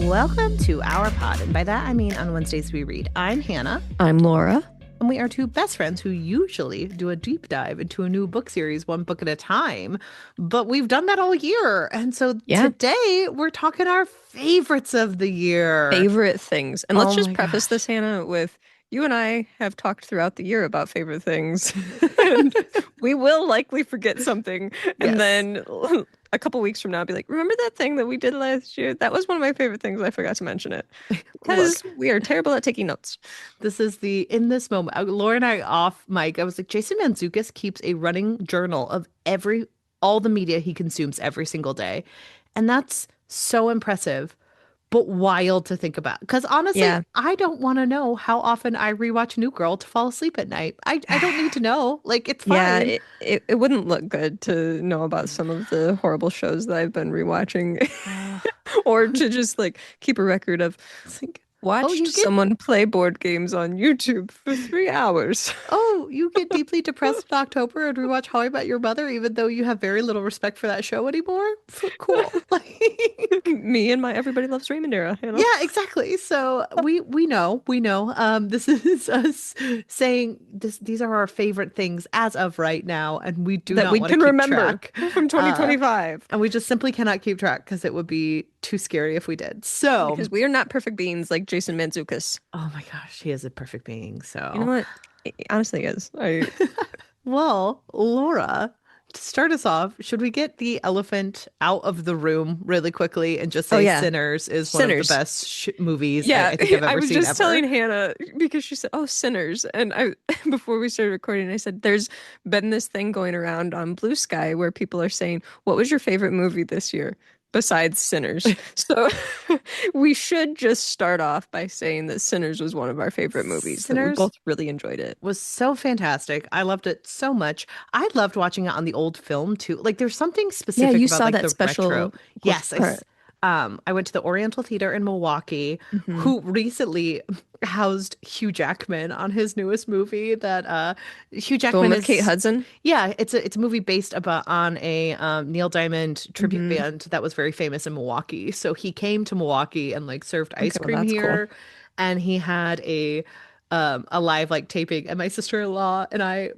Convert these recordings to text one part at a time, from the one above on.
Welcome to our pod, and by that I mean on Wednesdays we read. I'm Hannah. I'm Laura. And we are two best friends who usually do a deep dive into a new book series, one book at a time. But we've done that all year. And so today we're talking our favorites of the year. Favorite things. And let's just preface this, Hannah, with you and I have talked throughout the year about favorite things. And we will likely forget something. And then a couple weeks from now, be like, remember that thing that we did last year? That was one of my favorite things. I forgot to mention it. Because we are terrible at taking notes. This is in this moment, Laura and I off mic, I was like, Jason Mantzoukas keeps a running journal of all the media he consumes every single day. And that's so impressive, but wild to think about. Because honestly, I don't want to know how often I rewatch New Girl to fall asleep at night. I don't need to know. Like, it's fine. Yeah, it wouldn't look good to know about some of the horrible shows that I've been rewatching. Or to just like keep a record of watched someone play board games on YouTube for 3 hours. Oh, you get deeply depressed in October and rewatch How I Met Your Mother, even though you have very little respect for that show anymore? Cool. Me and my Everybody Loves Raymond era. You know? Yeah, exactly. So we know. This is us saying these are our favorite things as of right now, and we do not want to keep remember track from 2025. And we just simply cannot keep track because it would be too scary if we did. So because we are not perfect beings like Jason Mantzoukas. Oh my gosh, he is a perfect being. So you know what? Honestly, he is. Well, Laura, to start us off, should we get the elephant out of the room really quickly and just say Sinners is one of the best movies I think I've ever seen ever? I was just telling Hannah because she said, "Oh, Sinners," and before we started recording, I said, "There's been this thing going around on Blue Sky where people are saying, what was your favorite movie this year?" Besides Sinners. So we should just start off by saying that Sinners was one of our favorite movies. Sinners, that we both really enjoyed it. Was so fantastic. I loved it so much. I loved watching it on the old film too. Like there's something specific about saw like that the special retro. Yes, I went to the Oriental Theater in Milwaukee, who recently housed Hugh Jackman on his newest movie. That Hugh Jackman with Kate Hudson. Yeah, it's a movie based on a Neil Diamond tribute band that was very famous in Milwaukee. So he came to Milwaukee and like served ice cream here, cool. And he had a live like taping. And my sister-in-law and I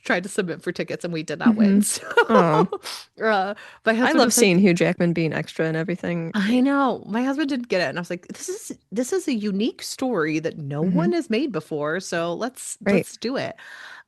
tried to submit for tickets and we did not win. So I love seeing Hugh Jackman being extra and everything. I know. My husband didn't get it. And I was like, this is a unique story that no one has made before. So let's do it.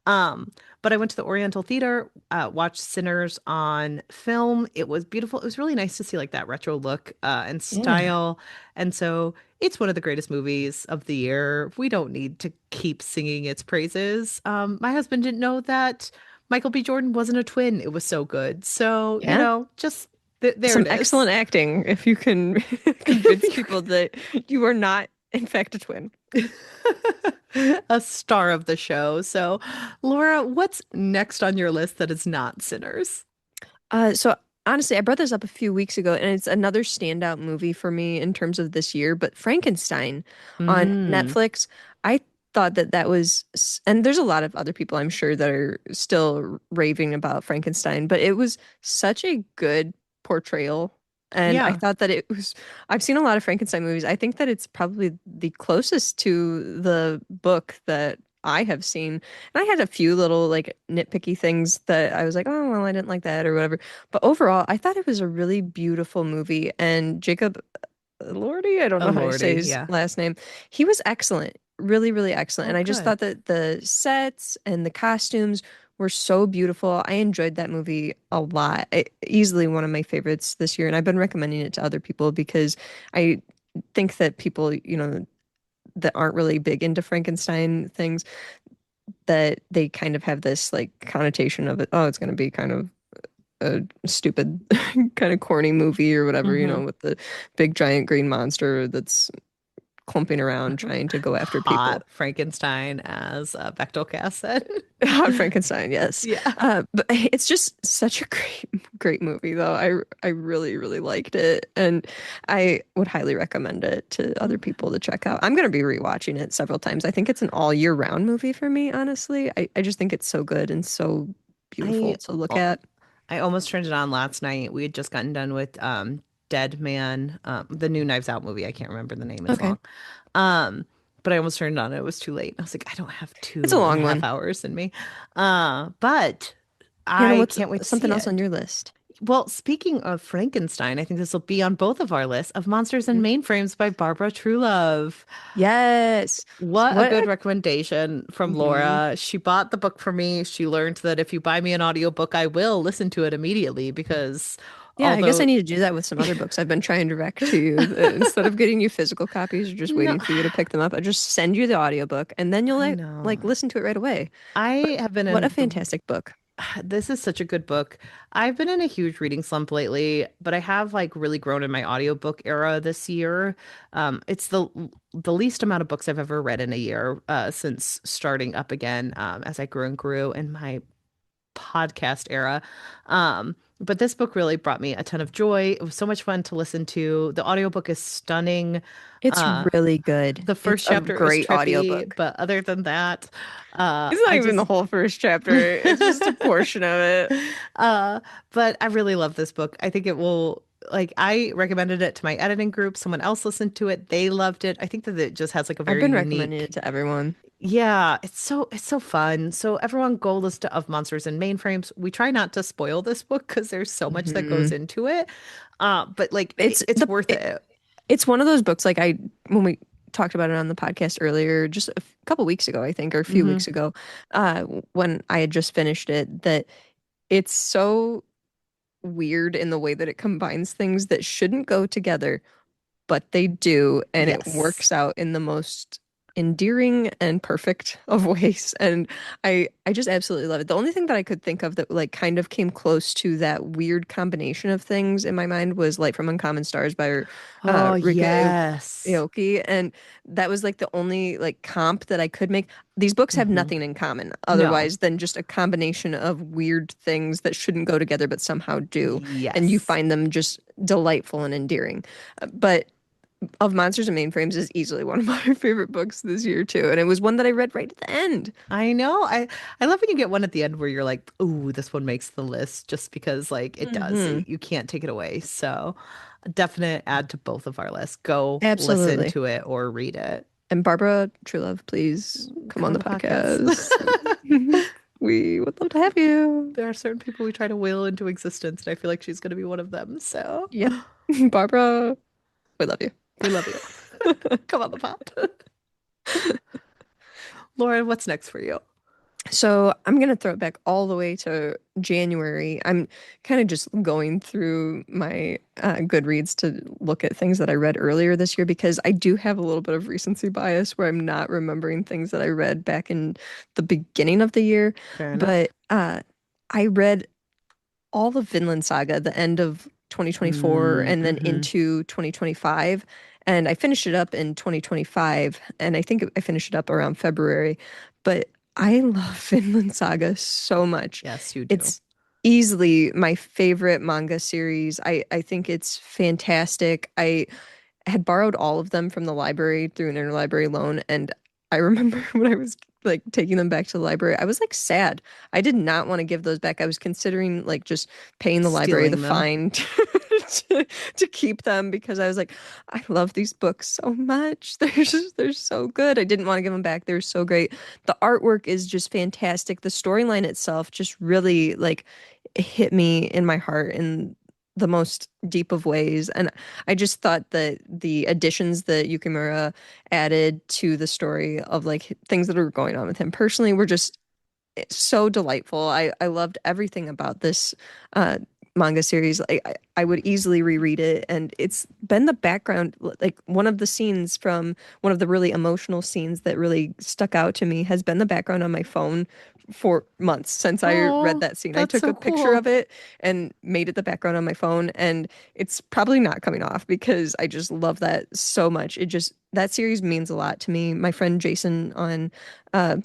But I went to the Oriental Theater, watched Sinners on film. It was beautiful. It was really nice to see like that retro look and style. And so it's one of the greatest movies of the year. We don't need to keep singing its praises. My husband didn't know that Michael B. Jordan wasn't a twin. It was so good. So, you know, just there some it is. Excellent acting if you can convince people that you are not, in fact, a twin. A star of the show. So, Laura, what's next on your list that is not Sinners? So honestly, I brought this up a few weeks ago, and it's another standout movie for me in terms of this year, but Frankenstein on Netflix. I thought that was, and there's a lot of other people I'm sure that are still raving about Frankenstein, but it was such a good portrayal. And I thought that it was, I've seen a lot of Frankenstein movies. I think that it's probably the closest to the book that I have seen. And I had a few little like nitpicky things that I was like, oh, well, I didn't like that or whatever. But overall, I thought it was a really beautiful movie. And Jacob Elordi, I don't know how to say his last name. He was excellent, really, really excellent. And I just thought that the sets and the costumes were so beautiful. I enjoyed that movie a lot. Easily one of my favorites this year. And I've been recommending it to other people because I think that people, you know, that aren't really big into Frankenstein things, that they kind of have this like connotation of it. Oh, it's going to be kind of a stupid kind of corny movie or whatever, you know, with the big giant green monster that's clumping around trying to go after people. Hot Frankenstein, as Bechtel Cast said. Hot Frankenstein, yes. Yeah. But it's just such a great movie, though. I really, really liked it. And I would highly recommend it to other people to check out. I'm going to be rewatching it several times. I think it's an all year round movie for me, honestly. I just think it's so good and so beautiful to look at. I almost turned it on last night. We had just gotten done with Dead Man, the new Knives Out movie. I can't remember the name. It's Okay. long. Um, but I almost turned it on. It was too late. I was like, I don't have It's a two and a long half one. hours in me. But Hannah, I what's can't wait to something see else on it. your list? Well, speaking of Frankenstein, I think this will be on both of our lists of Monsters and Mainframes by Barbara Truelove. Yes. What a What? good recommendation from Mhm. Laura. She bought the book for me. She learned that if you buy me an audiobook, I will listen to it immediately because Yeah, I guess I although need to do that with some other books I've been trying to rec to you. Instead of getting you physical copies or just no, waiting for you to pick them up, I just send you the audiobook and then you'll I like know. listen to it right away. But I have been what a in the fantastic book. this is such a good book. I've been in a huge reading slump lately, but I have like really grown in my audiobook era this year. It's the least amount of books I've ever read in a year since starting up again as I grew and grew in my podcast era. But this book really brought me a ton of joy. It was so much fun to listen to. The audiobook is stunning. It's Uh, really good. the It's first a chapter is great trippy, audiobook. but other than that, It's not I even the just whole first chapter. It's just a portion of it. uh, but I really love this book. I think it will I recommended it to my editing group. Someone else listened to it. They loved it. I think that it just has like a I've very been recommending it unique. to everyone. Yeah, it's so fun. So everyone go listen to Of Monsters and Mainframes. We try not to spoil this book because there's so much that goes Hmm. into it. But like It's it's worth it. it's one of those books like I when we talked about it on the podcast earlier, just a couple weeks ago, I think, or a few Hmm. weeks ago, when I had just finished it, that it's so weird in the way that it combines things that shouldn't go together, but they do, and it Yes. works out in the most endearing and perfect of ways. And I just absolutely love it. The only thing that I could think of that like kind of came close to that weird combination of things in my mind was Light from Uncommon Stars by Oh, Rika yes. Aoki, and that was like the only like comp that I could make. These books have Hmm. nothing in common No. otherwise than just a combination of weird things that shouldn't go together but somehow do, and you Yes. find them just delightful and endearing. But of Monsters and Mainframes is easily one of my favorite books this year too, and it was one that I read right at the end. I know. I love when you get one at the end where you're like, "Ooh, this one makes the list," just because like it does. Hmm. You can't take it away. So, a definite add to both of our lists. Go listen Absolutely. to it or read it. And Barbara Truelove, please come Come on on the the podcast. podcast. We would love to have you. There are certain people we try to will into existence, and I feel like she's going to be one of them. So, Yep. Barbara, we love you. we love you. Come on the pod. Lauren, what's next for you? So I'm gonna throw it back all the way to January. I'm kind of just going through my Goodreads to look at things that I read earlier this year because I do have a little bit of recency bias where I'm not remembering things that I read back in the beginning of the year. Fair enough. But I read all of Vinland Saga, the end of 2024 and then Mm-hmm. into 2025. And I finished it up in 2025, and I think I finished it up around February. But I love Vinland Saga so much. Yes, you do. It's easily my favorite manga series. I think it's fantastic. I had borrowed all of them from the library through an interlibrary loan, and I remember when I was like taking them back to the library, I was like sad. I did not want to give those back. I was considering like just paying the library the Stealing them. fine to keep them because I was like, I love these books so much. They're so good. I didn't want to give them back. They're so great. The artwork is just fantastic. The storyline itself just really like hit me in my heart in the most deep of ways. And I just thought that the additions that Yukimura added to the story of like things that are going on with him personally were just so delightful. I loved everything about this uh, manga series. I would easily reread it, and it's been the background. Like one of the scenes from one of the really emotional scenes that really stuck out to me has been the background on my phone for months since I read Oh, that scene. I that's took so a picture cool. of it and made it the background on my phone, and it's probably not coming off because I just love that so much. It just that series means a lot to me. My friend Jason uh,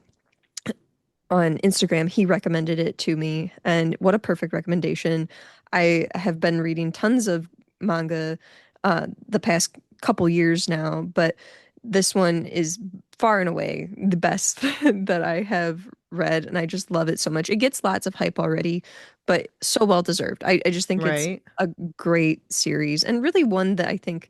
on Instagram, he recommended it to me, and what a perfect recommendation. I have been reading tons of manga the past couple years now, but this one is far and away the best that I have read, and I just love it so much. It gets lots of hype already, but so well deserved. I just think it's Right. a great series and really one that I think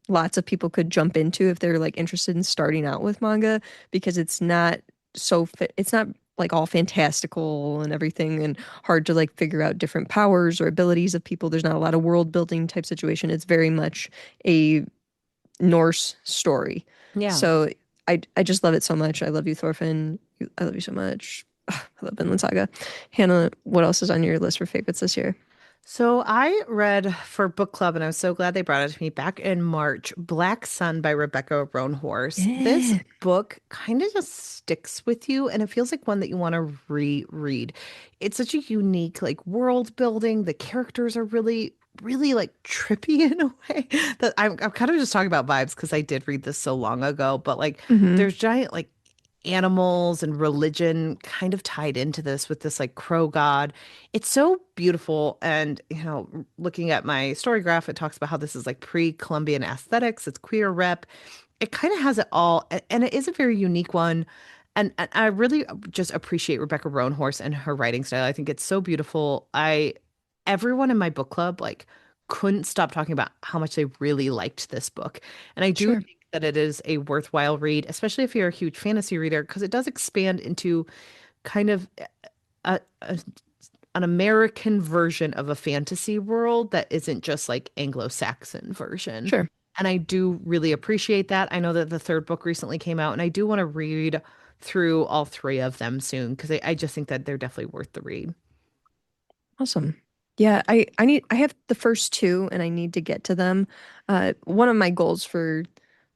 lots of people could jump into if they're like interested in starting out with manga because it's not it's not like all fantastical and everything and hard to like figure out different powers or abilities of people. There's not a lot of world building type situation. It's very much a Norse story. Yeah. So I just love it so much. I love you, Thorfinn. I love you so much. I love Vinland Saga. Hannah, what else is on your list for favorites this year? So I read for book club, and I was so glad they brought it to me back in March, Black Sun by Rebecca Roanhorse. This Yeah, book kind of just sticks with you, and it feels like one that you want to reread. It's such a unique, like, world building. The characters are really, really like trippy in a way that I'm kind of just talking about vibes because I did read this so long ago, but like hmm there's giant like animals and religion kind of tied into this with this like crow god. It's so beautiful. And, looking at my story graph, it talks about how this is like pre-Columbian aesthetics, it's queer rep. It kind of has it all. And it is a very unique one. And I really just appreciate Rebecca Roanhorse and her writing style. I think it's so beautiful. Everyone in my book club, like, couldn't stop talking about how much they really liked this book. And I do sure. think that it is a worthwhile read, especially if you're a huge fantasy reader, because it does expand into kind of a an American version of a fantasy world that isn't just like Anglo-Saxon version. Sure. And I do really appreciate that. I know that the third book recently came out, and I do want to read through all three of them soon because I just think that they're definitely worth the read. Awesome. Yeah, I have the first two and I need to get to them. One of my goals for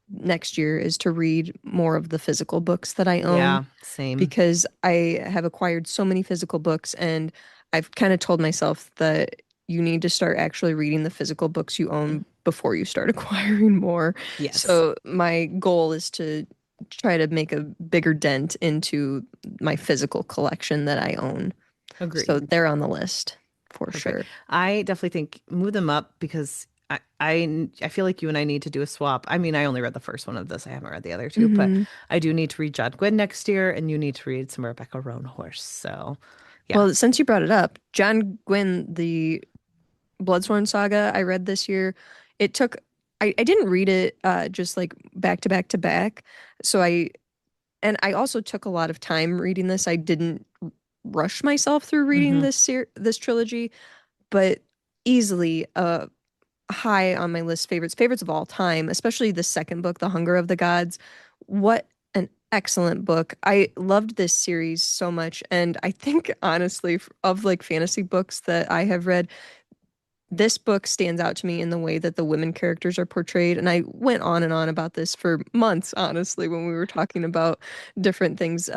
next year is to read more of the physical books that I own Yeah, same. because I have acquired so many physical books and I've kind of told myself that you need to start actually reading the physical books you own before you start acquiring more. Yes, So my goal is to try to make a bigger dent into my physical collection that I own. So agreed. they're on the list for Perfect. sure. I definitely think move them up because I feel like you and I need to do a swap. I mean, I only read the first one of this. I haven't read the other two, but hmm I do need to read John Gwynne next year, and you need to read some Rebecca Roanhorse. So, yeah. Well, since you brought it up, John Gwynne, the Bloodsworn saga I read this year, it took I didn't read it just like back to back to back. So I also took a lot of time reading this. I didn't rush myself through reading Hmm. this trilogy, but easily high on my list favorites of all time, especially the second book, The Hunger of the Gods. What an excellent book. I loved this series so much. And I think honestly, of like fantasy books that I have read, this book stands out to me in the way that the women characters are portrayed. And I went on and on about this for months, honestly, when we were talking about different things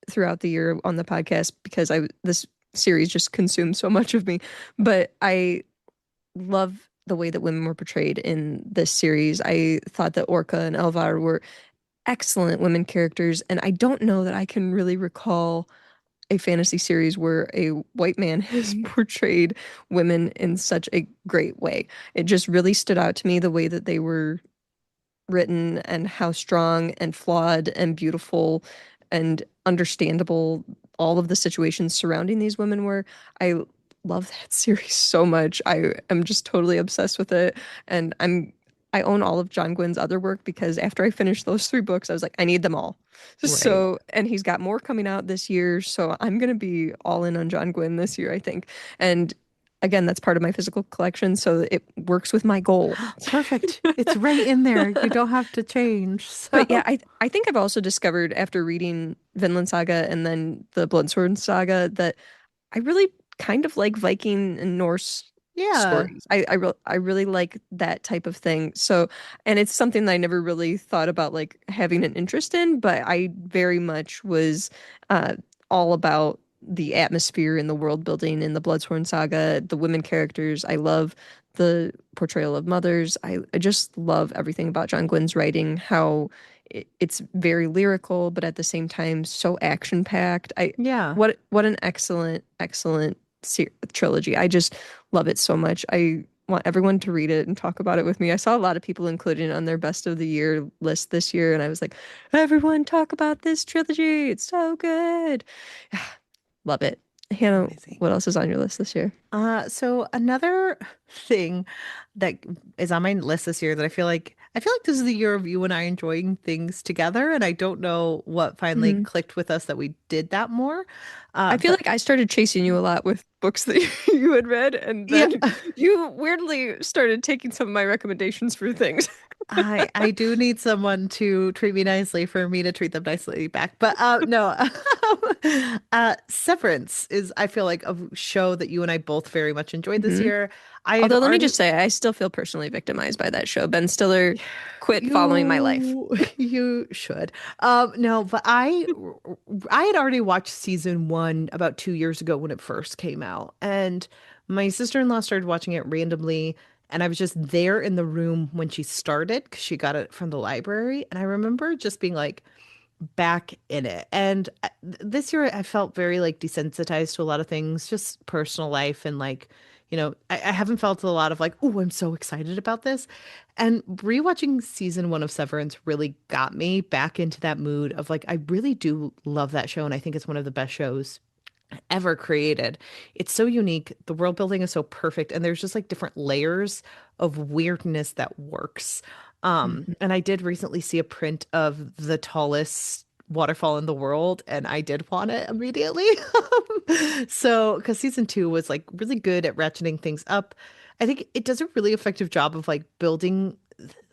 throughout the year on the podcast because this series just consumed so much of me. But I love the way that women were portrayed in this series. I thought that Orca and Elvar were excellent women characters, and I don't know that I can really recall a fantasy series where a white man has portrayed women in such a great way. It just really stood out to me the way that they were written and how strong and flawed and beautiful and understandable all of the situations surrounding these women were. I love that series so much. I am just totally obsessed with it. And I own all of John Gwynne's other work because after I finished those three books, I was like, I need them all. Right. So, and he's got more coming out this year. So I'm going to be all in on John Gwynne this year, I think. And again, that's part of my physical collection. So it works with my goal. Perfect. It's right in there. You don't have to change. But yeah, So, I think I've also discovered after reading Vinland Saga and then the Bloodsworn Saga that I really kind of like Viking and Norse yeah. stories. I really like that type of thing. So, and it's something that I never really thought about like having an interest in, but I very much was uh, all about the atmosphere and the world building in the Bloodsworn Saga, the women characters. I love the portrayal of mothers. I just love everything about John Gwynn's writing, how it's very lyrical, but at the same time so action packed. I Yeah. what an excellent trilogy. I just love it so much. I want everyone to read it and talk about it with me. I saw a lot of people including it on their best of the year list this year, and I was like, everyone talk about this trilogy. It's so good. Love it. Hannah, Amazing. what else is on your list this year? So another thing that is on my list this year that I feel like this is the year of you and I enjoying things together, and I don't know what finally Mhm. clicked with us that we did that more. I feel But like I started chasing you a lot with books that you had read, and yeah, then you weirdly started taking some of my recommendations for things. I do need someone to treat me nicely for me to treat them nicely back. But no, Severance is I feel like a show that you and I both very much enjoyed this Mhm. year. I had Although, let me already just say, I still feel personally victimized by that show. Ben Stiller quit following my life. You you should. No, but I had already watched season one about 2 years ago when it first came out, and my sister-in-law started watching it randomly, and I was just there in the room when she started because she got it from the library, and I remember just being like back in it. And this year I felt very like desensitized to a lot of things, just personal life and like, I haven't felt a lot of like, oh, I'm so excited about this. And rewatching season one of Severance really got me back into that mood of like, I really do love that show. And I think it's one of the best shows ever created. It's so unique. The world building is so perfect. And there's just like different layers of weirdness that works. Mhm. And I did recently see a print of the tallest waterfall in the world, and I did want it immediately. So, because season two was like really good at ratcheting things up. I think it does a really effective job of like building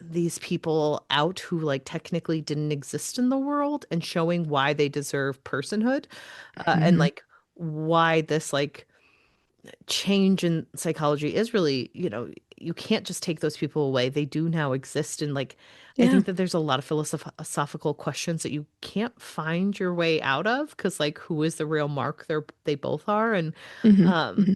these people out who like technically didn't exist in the world and showing why they deserve personhood, and Mhm. like why this like change in psychology is really, you can't just take those people away. They do now exist. And like, I Yeah. think that there's a lot of philosophical questions that you can't find your way out of because like, who is the real Mark? They both are. Hmm. Um, Hmm.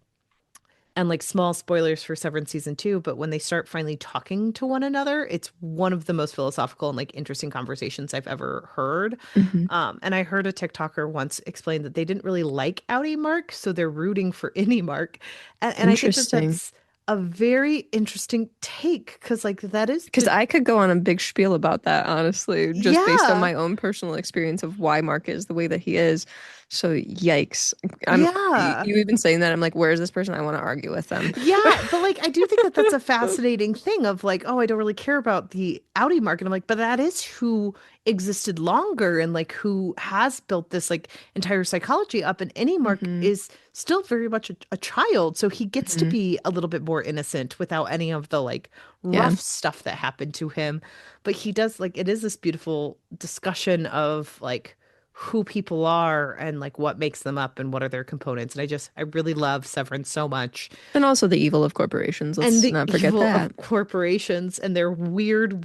and like small spoilers for Severance season two, but when they start finally talking to one another, it's one of the most philosophical and like interesting conversations I've ever heard. Hmm. And I heard a TikToker once explain that they didn't really like Outie Mark, so they're rooting for Innie Mark. And I think that Interesting. that's a very interesting take because like that is Because the I could go on a big spiel about that, honestly, just based on yeah, my own personal experience of why Mark is the way that he is. So, yikes. yeah. You even saying that, I'm like, where is this person? I want to argue with them. Yeah, but like I do think that that's a fascinating thing of like, oh, I don't really care about the Audi market. I'm like, but that is who existed longer and like who has built this like entire psychology up. And any Mark Hmm. is still very much a child, so he gets to Hmm. be a little bit more innocent without any of the like Yeah. rough stuff that happened to him. But he does like it is this beautiful discussion of like who people are and like what makes them up and what are their components. And I really love Severance so much And also the evil of corporations. and Let's the not forget evil of that. corporations and their weird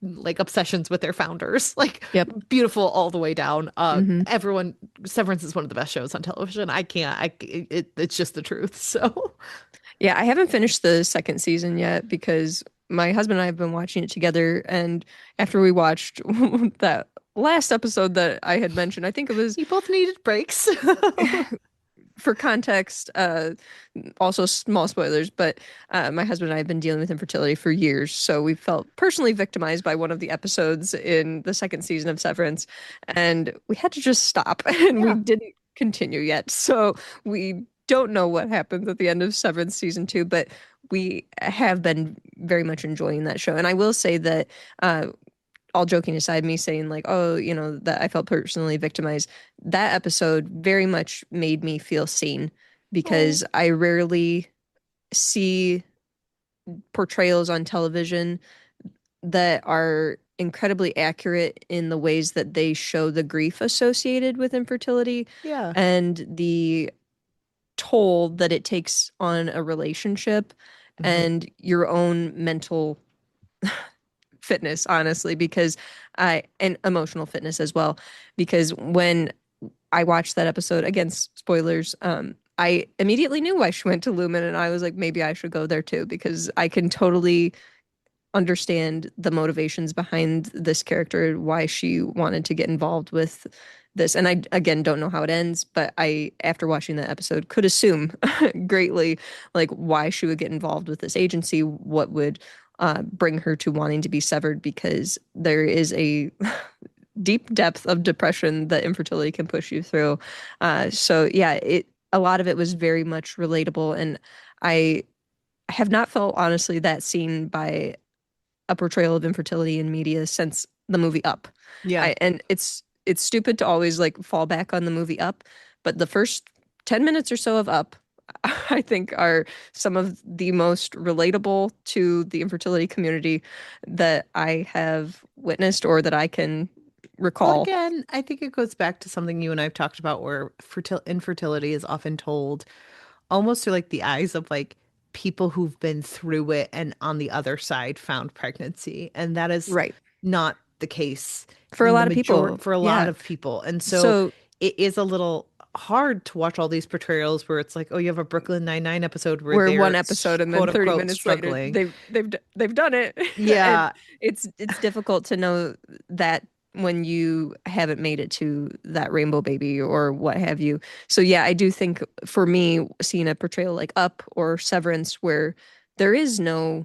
like obsessions with their founders. Like Yep. beautiful all the way down. Hmm. Everyone Severance is one of the best shows on television. I can't I it's just the truth. So Yeah, I haven't finished the second season yet because my husband and I have been watching it together. And after we watched that last episode that I had mentioned, I think it was you both needed breaks. for context, also small spoilers, but my husband and I have been dealing with infertility for years. So we felt personally victimized by one of the episodes in the second season of Severance. And we had to just stop and we Yeah. didn't continue yet. So we don't know what happens at the end of Severance season two, but we have been very much enjoying that show. And I will say that all joking aside, me saying like, oh, that I felt personally victimized, that episode very much made me feel seen Oh, because I rarely see portrayals on television that are incredibly accurate in the ways that they show the grief associated with infertility yeah. and the toll that it takes on a relationship Mhm. and your own mental fitness, honestly, because and emotional fitness as well. Because when I watched that episode, again, spoilers, I immediately knew why she went to Lumen, and I was like, maybe I should go there too, because I can totally understand the motivations behind this character, why she wanted to get involved with this. And I, again, don't know how it ends, but I, after watching that episode, could assume greatly like why she would get involved with this agency, what would bring her to wanting to be severed, because there is a deep depth of depression that infertility can push you through. So yeah, a lot of it was very much relatable, and I have not felt honestly that seen by a portrayal of infertility in media since the movie Up. Yeah. And it's stupid to always like fall back on the movie Up, but the first 10 minutes or so of Up I think are some of the most relatable to the infertility community that I have witnessed or that I can Well, recall. again, I think it goes back to something you and I've talked about where infertility is often told almost through like the eyes of like people who've been through it and on the other side found pregnancy. And that is Right. not the case For a in the lot of majority people. for a lot Yeah. of people. And so So it is a little hard to watch all these portrayals where it's like, oh, you have a Brooklyn Nine-Nine episode where we're one they're episode and then quote 30 unquote minutes later struggling. they've done it. And Yeah. it's difficult to know that when you haven't made it to that rainbow baby or what have you. So yeah, I do think for me seeing a portrayal like Up or Severance where there is no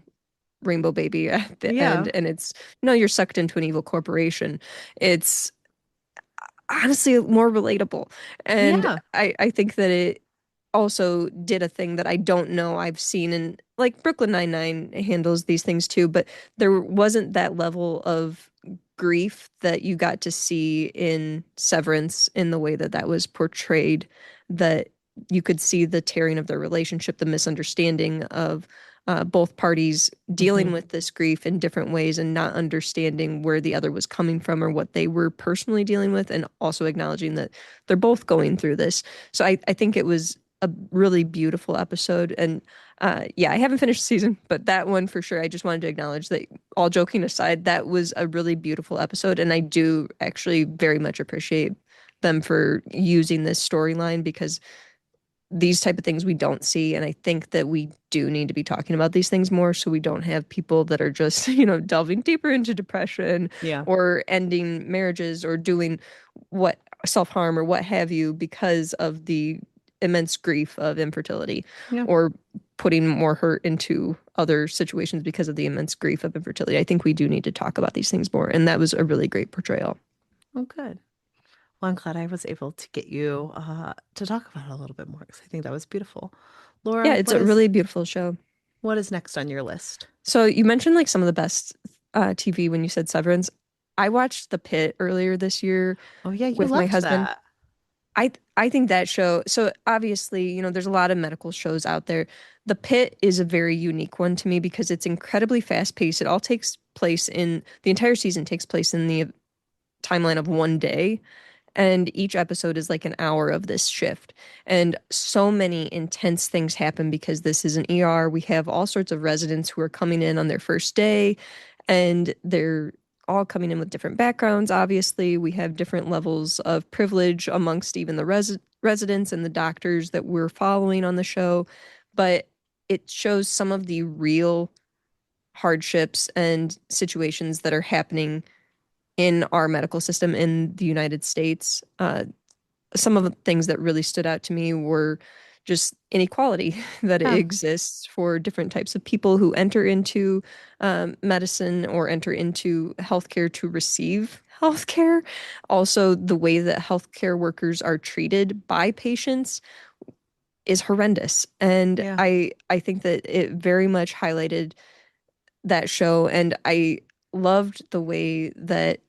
rainbow baby at the Yeah. end and it's no, you're sucked into an evil corporation. It's honestly more relatable. And Yeah. I think that it also did a thing that I don't know I've seen in like Brooklyn Nine-Nine handles these things too, but there wasn't that level of grief that you got to see in Severance in the way that that was portrayed, that you could see the tearing of their relationship, the misunderstanding of both parties dealing Hmm. with this grief in different ways and not understanding where the other was coming from or what they were personally dealing with, and also acknowledging that they're both going through this. So I think it was a really beautiful episode. And yeah, I haven't finished the season, but that one for sure, I just wanted to acknowledge that, all joking aside, that was a really beautiful episode. And I do actually very much appreciate them for using this storyline because these type of things we don't see, and I think that we do need to be talking about these things more so we don't have people that are just delving deeper into depression Yeah. or ending marriages or doing what self-harm or what have you because of the immense grief of infertility, Yeah. or putting more hurt into other situations because of the immense grief of infertility. I think we do need to talk about these things more, and that was a really great portrayal. Oh, good. Well, I'm glad I was able to get you to talk about it a little bit more because I think that was beautiful. Yeah, Laura, it's a really beautiful show. what is next on your list? So you mentioned like some of the best TV when you said Severance. I watched The Pit earlier this year Oh yeah, you with my loved husband. that. I think that show, so obviously, there's a lot of medical shows out there. The Pit is a very unique one to me because it's incredibly fast paced. It all takes place in the entire season takes place in the timeline of one day. And each episode is like an hour of this shift. And so many intense things happen because this is an ER. We have all sorts of residents who are coming in on their first day, and they're all coming in with different backgrounds. Obviously, we have different levels of privilege amongst even the residents and the doctors that we're following on the show. But it shows some of the real hardships and situations that are happening in our medical system in the United States. Some of the things that really stood out to me were just inequality that Yeah. exists for different types of people who enter into medicine or enter into healthcare to receive healthcare. Also, the way that healthcare workers are treated by patients is horrendous. And Yeah. I think that it very much highlighted that show. And I loved the way that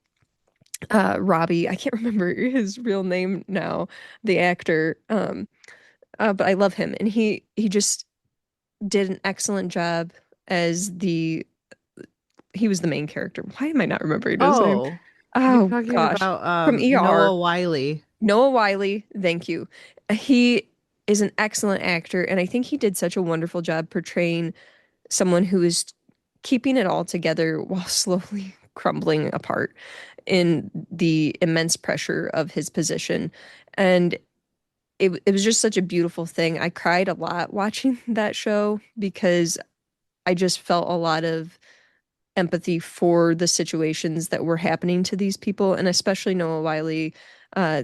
Robbie, I can't remember his real name now, the actor, but I love him, and he just did an excellent job as he was the main character. Why am I not remembering his name? Oh, you're Oh talking gosh, about from ER, Noah Wiley. Noah Wiley. Thank you. He is an excellent actor, and I think he did such a wonderful job portraying someone who is keeping it all together while slowly crumbling apart in the immense pressure of his position. And it was just such a beautiful thing. I cried a lot watching that show because I just felt a lot of empathy for the situations that were happening to these people, and especially Noah Wyle, uh,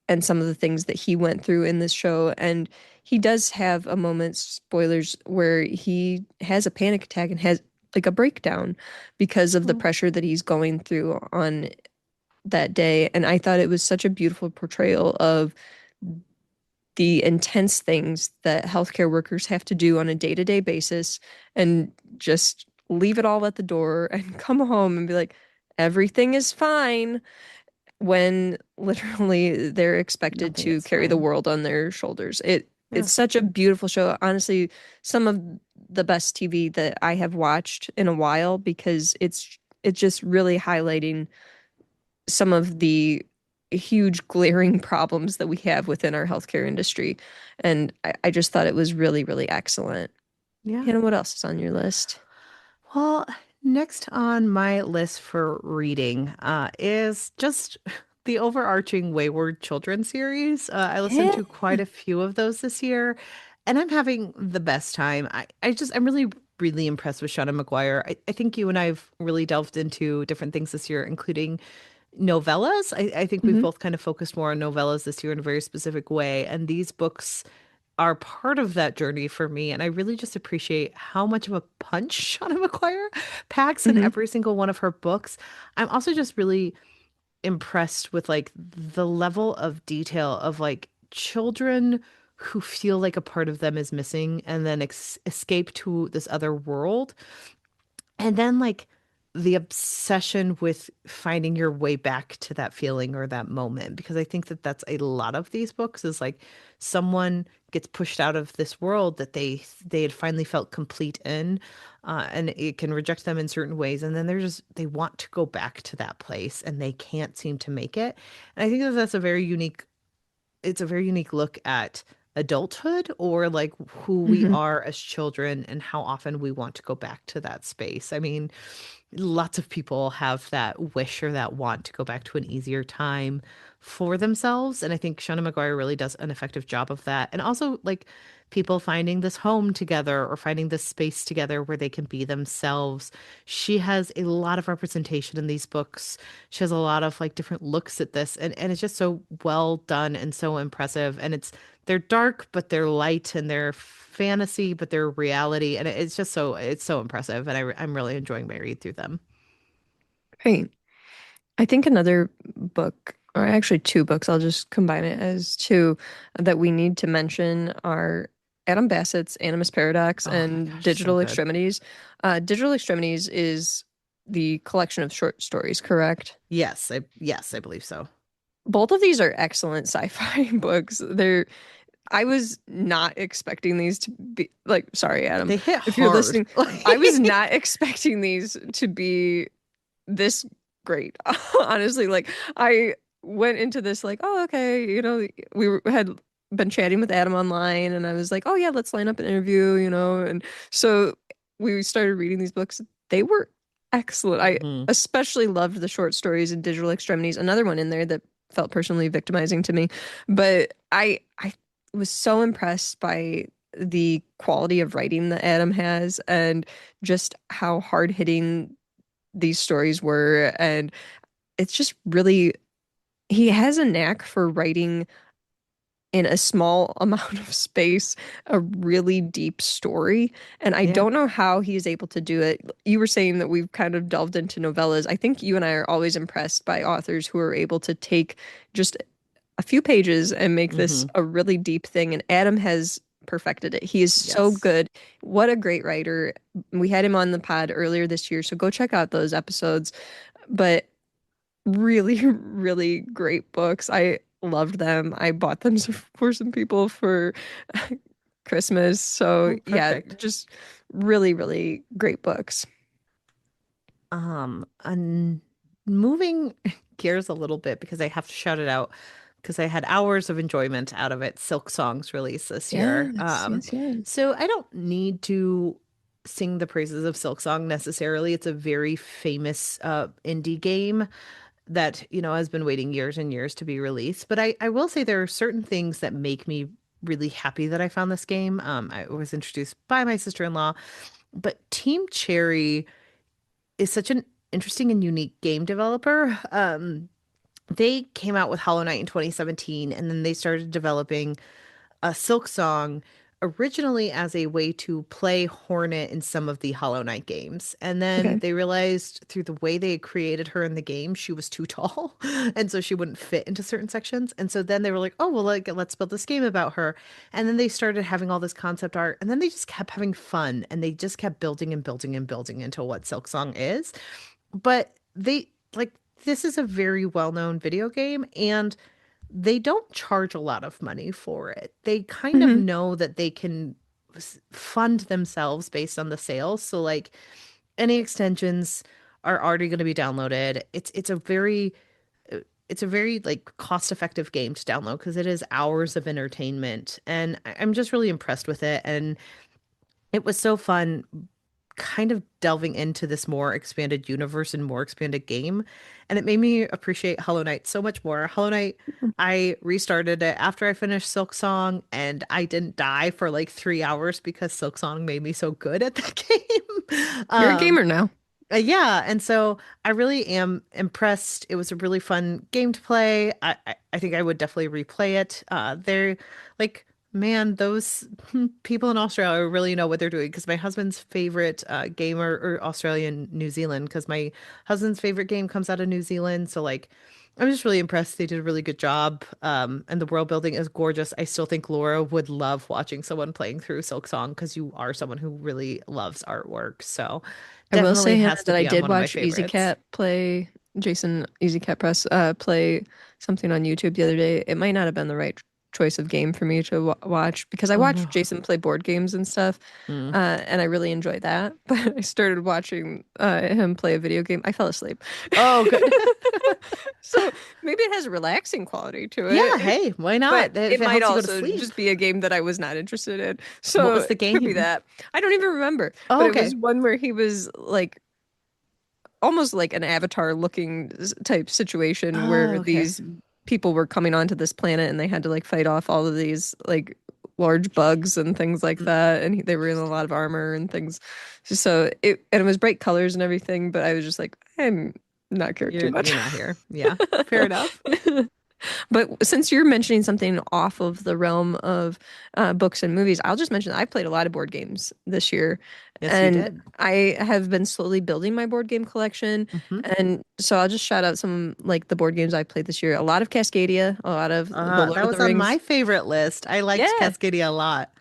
and some of the things that he went through in this show. And he does have a moment, spoilers, where he has a panic attack and has like a breakdown because of the Mm. pressure that he's going through on that day. And I thought it was such a beautiful portrayal of the intense things that healthcare workers have to do on a day-to-day basis and just leave it all at the door and come home and be like, everything is fine, when literally they're expected Nothing to is carry the fine. world on their shoulders. Yeah. It's such a beautiful show. Honestly, some of the best TV that I have watched in a while, because it's just really highlighting some of the huge glaring problems that we have within our healthcare industry. And I just thought it was really, really excellent. Yeah. Hannah, what else is on your list? Well, next on my list for reading is just the overarching Wayward children's series. I listened Yeah. to quite a few of those this year, and I'm having the best time. I'm really, really impressed with Shauna McGuire. I think you and I've really delved into different things this year, including novellas. I think we've Hmm. both kind of focused more on novellas this year in a very specific way, and these books are part of that journey for me. And I really just appreciate how much of a punch Shauna McGuire packs in Hmm. every single one of her books. I'm also just really impressed with like the level of detail of like children who feel like a part of them is missing and then escape to this other world. And then like the obsession with finding your way back to that feeling or that moment, because I think that that's a lot of these books is like someone gets pushed out of this world that they had finally felt complete in, and it can reject them in certain ways, and then they want to go back to that place and they can't seem to make it. And I think that that's a very unique it's a very unique look at adulthood or like who we Hmm. are as children and how often we want to go back to that space. I mean, lots of people have that wish or that want to go back to an easier time for themselves. And I think Shauna McGuire really does an effective job of that. And also, like, people finding this home together or finding this space together where they can be themselves. She has a lot of representation in these books. She has a lot of like different looks at this. And it's just so well done and so impressive. And they're dark, but they're light, and they're fantasy, but they're reality. And it's so impressive. And I'm really enjoying my read through them. Great. I think another book, or actually two books, I'll just combine it as two, that we need to mention are Adam Bassett's Animus Paradox Oh my and gosh, so Digital good. Extremities. Digital Extremities is the collection of short stories, correct? Yes, I believe so. Both of these are excellent sci-fi books. I was not expecting these to be like, sorry, Adam, They hit if you're hard. listening, I was not expecting these to be this great. Honestly, like I went into this like, oh, okay, had been chatting with Adam online, and I was like, oh yeah, let's line up an interview, and so we started reading these books. They were excellent. I Hmm. especially loved the short stories in Digital Extremities. Another one in there that felt personally victimizing to me, but I was so impressed by the quality of writing that Adam has and just how hard hitting these stories were. And it's just really, he has a knack for writing in a small amount of space a really deep story. And I Yeah. don't know how he is able to do it. You were saying that we've kind of delved into novellas. I think you and I are always impressed by authors who are able to take just a few pages and make this Hmm. a really deep thing. And Adam has perfected it. He is so Yes. good. What a great writer. We had him on the pod earlier this year, so go check out those episodes. But really, really great books. I loved them. I bought them for some people for Christmas. So Oh, yeah, perfect. just really, really great books. And moving gears a little bit because I have to shout it out because I had hours of enjoyment out of it. Silk Song's release this year. Yes, yes, yes. So I don't need to sing the praises of Silk Song necessarily. It's a very famous indie game that, has been waiting years and years to be released. But I will say there are certain things that make me really happy that I found this game. I was introduced by my sister-in-law, but Team Cherry is such an interesting and unique game developer. They came out with Hollow Knight in 2017, and then they started developing a Silksong originally as a way to play Hornet in some of the Hollow Knight games. And then Okay. they realized through the way they created her in the game, she was too tall. And so she wouldn't fit into certain sections. And so then they were like, oh, well, like, let's build this game about her. And then they started having all this concept art. And then they just kept having fun. And they just kept building and building and building into what Silksong is. But they, like, this is a very well-known video game. And they don't charge a lot of money for it. They kind of Hmm. know that they can fund themselves based on the sales. So like any extensions are already going to be downloaded. It's a very like cost-effective game to download because it is hours of entertainment and I'm just really impressed with it and it was so fun kind of delving into this more expanded universe and more expanded game. And it made me appreciate Hollow Knight so much more. Hollow Knight, I restarted it after I finished Silksong, and I didn't die for like 3 hours because Silksong made me so good at that game. You're a gamer now. Yeah, and so I really am impressed. It was a really fun game to play. I think I would definitely replay it. They're like, man, those people in Australia really know what they're doing because my husband's favorite gamer or Australian New Zealand because my husband's favorite game comes out of New Zealand. So like, I'm just really impressed. They did a really good job. And the world building is gorgeous. I still think Laura would love watching someone playing through Silksong because you are someone who really loves artwork. So I will definitely say, Hannah, has to that I be on did one of my watch favorites. Easy Cat Press play something on YouTube the other day. It might not have been the right choice of game for me to watch because I watched Oh. Jason play board games and stuff, Mm. and I really enjoyed that. But I started watching him play a video game. I fell asleep. Oh, good. So maybe it has a relaxing quality to Yeah, it, hey, why but not? it If it might helps you go to also sleep. just be a game that I was not interested in. What So was the it could be game? that. I don't even remember, but Oh, it was okay. one where he was like almost like an avatar looking type situation Oh, where okay. these people were coming onto this planet and they had to like fight off all of these like large bugs and things like Mm. that and they were in a lot of armor and things so it was bright colors and everything but I was just like I'm not caring too much. You're not here. Yeah, fair enough. But since you're mentioning something off of the realm of books and movies, I'll just mention that I played a lot of board games this year, Yes, you and did. I have been slowly building my board game collection. Hmm. And so I'll just shout out some like the board games I played this year. A lot of Cascadia, a lot of the Lord That of was the on Rings. my favorite list. I liked Yeah, Cascadia a lot.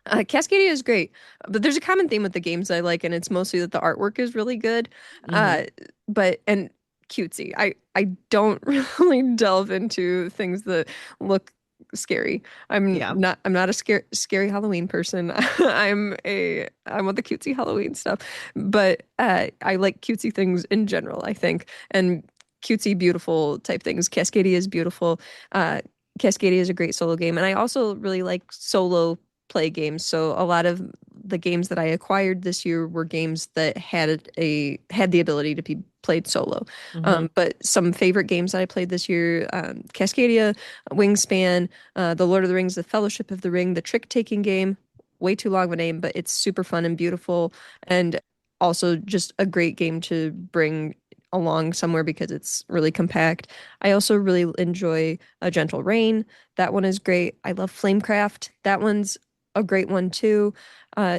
Cascadia is great, but there's a common theme with the games I like, and it's mostly that the artwork is really good. Hmm. Uh, but and cutesy. I don't really delve into things that look scary. Yeah. I'm not a scary Halloween person. I want the cutesy Halloween stuff, but I like cutesy things in general, I think, and cutesy beautiful type things. Cascadia is beautiful. Uh, Cascadia is a great solo game, and I also really like solo play games. So a lot of the games that I acquired this year were games that had the ability to be played solo. Hmm. But some favorite games that I played this year: Cascadia, Wingspan, The Lord of the Rings, The Fellowship of the Ring, the trick taking game. Way too long of a name, but it's super fun and beautiful, and also just a great game to bring along somewhere because it's really compact. I also really enjoy A Gentle Rain. That one is great. I love Flamecraft. That one's a great one too.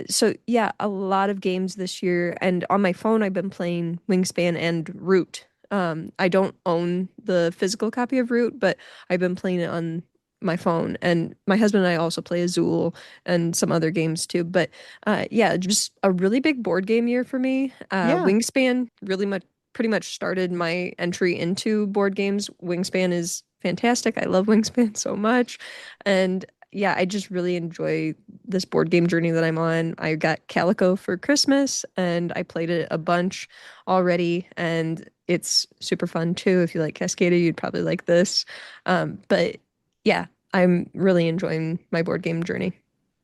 So yeah, a lot of games this year. And on my phone, I've been playing Wingspan and Root. I don't own the physical copy of Root, but I've been playing it on my phone. And my husband and I also play Azul and some other games too. But yeah, just a really big board game year for me. Yeah. Wingspan really much pretty much started my entry into board games. Wingspan is fantastic. I love Wingspan so much. And yeah, I just really enjoy this board game journey that I'm on. I got Calico for Christmas and I played it a bunch already and it's super fun too. If you like Cascadia, you'd probably like this. But yeah, I'm really enjoying my board game journey.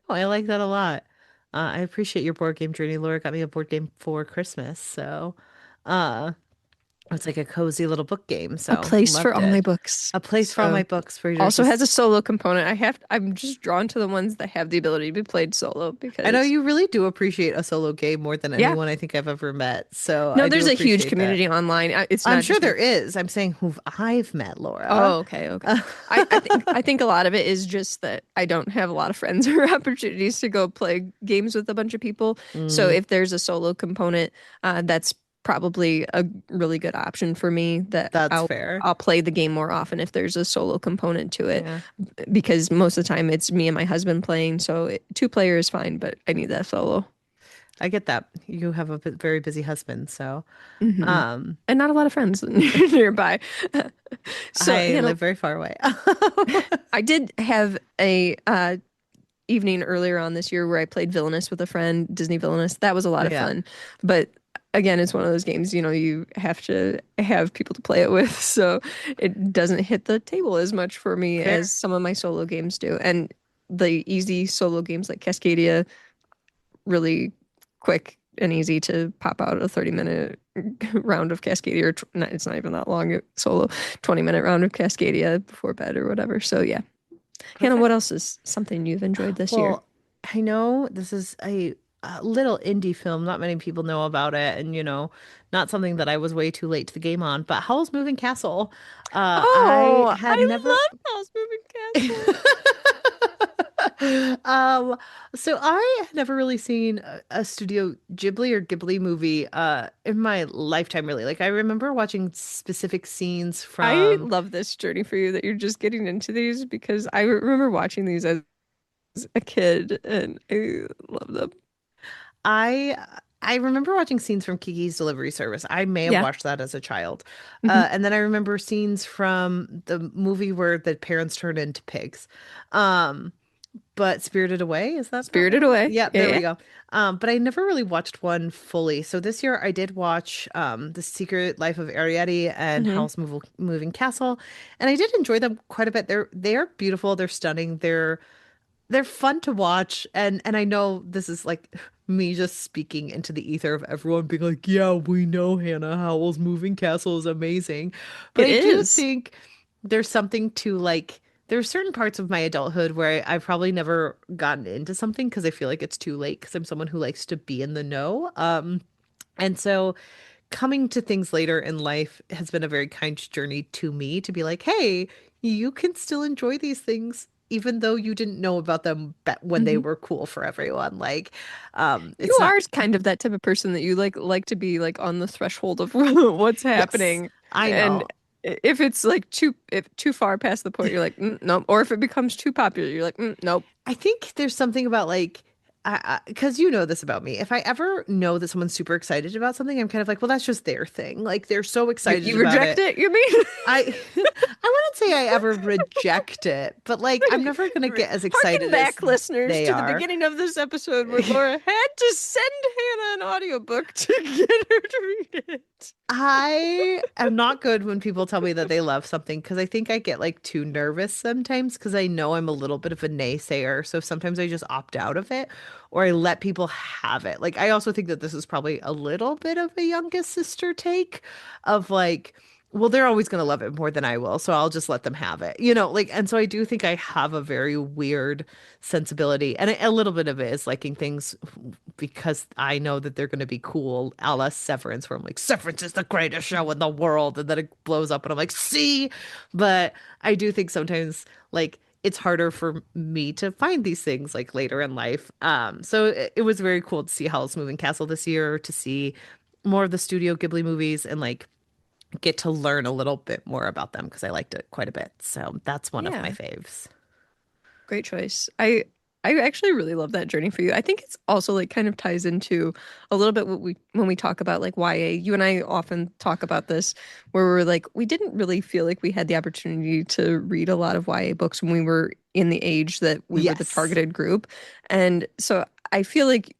Oh, I like that a lot. I appreciate your board game journey. Laura got me a board game for Christmas. So, uh, It's like a cozy little book game, A so place for loved all my it. books. A place for all So my books where you're also has a just solo component. I'm just drawn to the ones that have the ability to be played solo I know because you really do appreciate a solo game more than yeah. anyone I think I've ever met. So No, I do there's a huge appreciate that. community online. It's I'm not sure just me. there is. I'm saying who I've met, Laura. Oh, okay, okay. I think a lot of it is just that I don't have a lot of friends or opportunities to go play games with a bunch of people. So Mm, if there's a solo component, that's probably a really good option for me that that's I'll fair. I'll play the game more often if there's a solo component to it Yeah, because most of the time it's me and my husband playing, so two player is fine, but I need that solo. I get that. You have a very busy husband, so Hmm. um, And not a lot of friends nearby. So, I Hannah, live very far away. I did have a evening earlier on this year where I played Villainous with a friend, Disney Villainous. That was a lot of Yeah, fun. But again, it's one of those games, you have to have people to play it with. So it doesn't hit the table as much for me as fair. some of my solo games do. And the easy solo games like Cascadia, really quick and easy to pop out a 30-minute round of Cascadia, or it's not even that long solo, 20-minute round of Cascadia before bed or whatever. So yeah. Hannah, what Perfect. else is something you've enjoyed this year? Well, I know this is a little indie film. Not many people know about it, and not something that I was way too late to the game on. But Howl's Moving Castle. I Oh, had I never. love House Moving Castle. Um, so I had never really seen a Studio Ghibli or Ghibli movie in my lifetime, really. Like I remember watching specific scenes I from love this journey for you that you're just getting into these because I remember watching these as a kid and I love them. I I remember watching scenes from Kiki's Delivery Service. I may have Yeah. watched that as a child. Hmm. And then I remember scenes from the movie where the parents turn into pigs. Um, but Spirited Away, is that that Spirited one? Away. Yeah, Yeah, there we yeah. go. But I never really watched one fully. So this year I did watch The Secret Life of Arrietty and Hmm. Moving Castle, and I did enjoy them quite a bit. They are beautiful, they're stunning, they're fun to watch, and I know this is like me just speaking into the ether of everyone being like, yeah, we know Hannah Howell's Moving Castle is amazing. But It I do is. think there's something to like there are certain parts of my adulthood where I've probably never gotten into something because I feel like it's too late because I'm someone who likes to be in the know. And so coming to things later in life has been a very kind journey to me to be like, hey, you can still enjoy these things even though you didn't know about them when they Hmm. were cool for everyone. Like, You it's not, are kind of that type of person that you like to be like on the threshold of what's yes, happening. I And know. if it's like too far past the point, you're like, nope. Or if it becomes too popular, you're like, nope. I think there's something about like, because you know this about me. If I ever know that someone's super excited about something, I'm kind of like, well, that's just their thing. Like, they're so excited You about reject it. it, you mean? I I wouldn't say I ever reject it, but like I'm never gonna get as Harken excited as back, listeners, they to the are. beginning of this episode where Laura had to send Hannah an audiobook to get her to read it. I am not good when people tell me that they love something because I think I get like too nervous sometimes because I know I'm a little bit of a naysayer. So sometimes I just opt out of it or I let people have it. Like I also think that this is probably a little bit of a youngest sister take of like, well, they're always going to love it more than I will. So I'll just let them have it, like, and so I do think I have a very weird sensibility. And a little bit of it is liking things because I know that they're going to be cool, a la Severance, where I'm like, Severance is the greatest show in the world. And then it blows up and I'm like, see? But I do think sometimes like it's harder for me to find these things like later in life. So it was very cool to see Howl's Moving Castle this year, to see more of the Studio Ghibli movies and like get to learn a little bit more about them because I liked it quite a bit. So that's one of my Yeah. faves. Great choice. I actually really love that journey for you. I think it's also like kind of ties into a little bit what we when we talk about like YA. You and I often talk about this where we're like we didn't really feel like we had the opportunity to read a lot of YA books when we were in the age that we were the Yes. targeted group. And so I feel like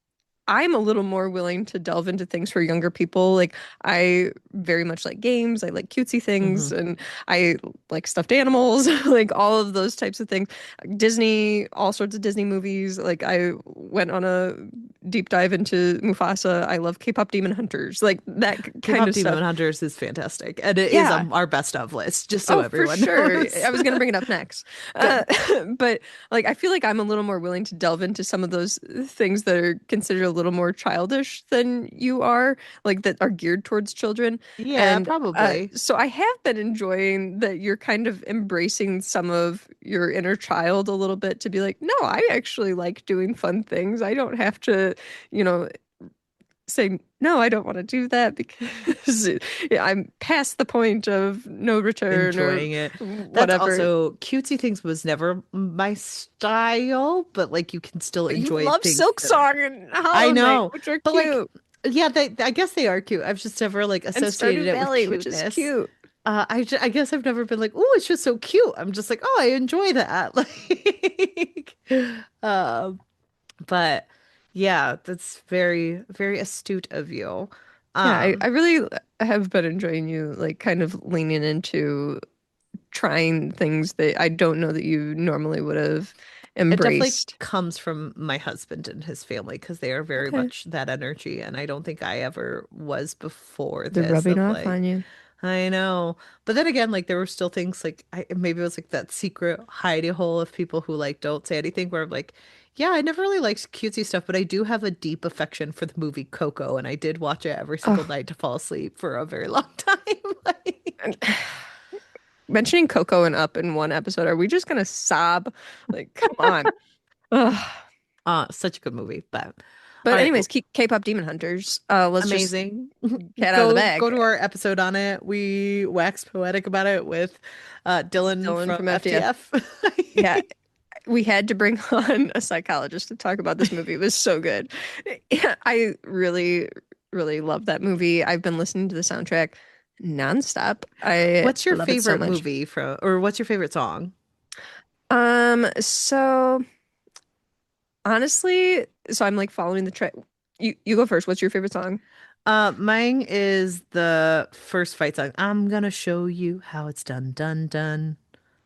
I'm a little more willing to delve into things for younger people. Like I very much like games. I like cutesy Hmm. things and I like stuffed animals, like all of those types of things. Disney, all sorts of Disney movies. Like I went on a deep dive into Mufasa. I love K-pop Demon Hunters, like that kind K-pop of Demon stuff. Hunters is fantastic, and it is Yeah. on our best of list, just so Oh, for everyone sure. knows. I was gonna bring it up next. Uh, Good. but like I feel like I'm a little more willing to delve into some of those things that are considered a little more childish than you are, like that are geared towards children. Yeah, And probably. so I have been enjoying that you're kind of embracing some of your inner child a little bit to be like, no, I actually like doing fun things. I don't have to, you know, say no, I don't want to do that because yeah, I'm past the point of no return or Enjoying it. That's whatever. also cutesy things was never my style, but like you can still But you enjoy love things that are. Silksong and I Hollow Knight, know, which are but like, cute, yeah, I guess they are cute. I've just never like and associated Stardew it with Valley, which is cuteness. cute. I guess I've never been like, oh, it's just so cute. I'm just like, oh, I enjoy that. Like, um, but yeah, that's very, very astute of you. Yeah, Um, I really have been enjoying you like kind of leaning into trying things that I don't know that you normally would have it definitely embraced. comes from my husband and his family because they are very Okay. much that energy, and I don't think I ever was before They're this rubbing of off like, on you. I know. But then again, like there were still things like maybe it was like that secret hidey hole of people who like don't say anything where I'm like, yeah, I never really liked cutesy stuff, but I do have a deep affection for the movie Coco, and I did watch it every single Oh, night to fall asleep for a very long time. Like, and mentioning Coco and Up in one episode, are we just gonna sob? Like, come on. Ugh. such a good movie. But all But right, anyways, K-pop Demon Hunters. Let's just amazing. get out of the Go bag. to our episode on it. We waxed poetic about it with Dylan Dylan from from FTF. FTF. Yeah, we had to bring on a psychologist to talk about this movie. It was so good. Yeah, I really, really love that movie. I've been listening to the soundtrack nonstop. I What's your love it so favorite much. movie from, or what's your favorite song? So honestly, so I'm like following the track. You go first. What's your favorite song? Mine is the first fight song. I'm gonna show you how it's done, done, done.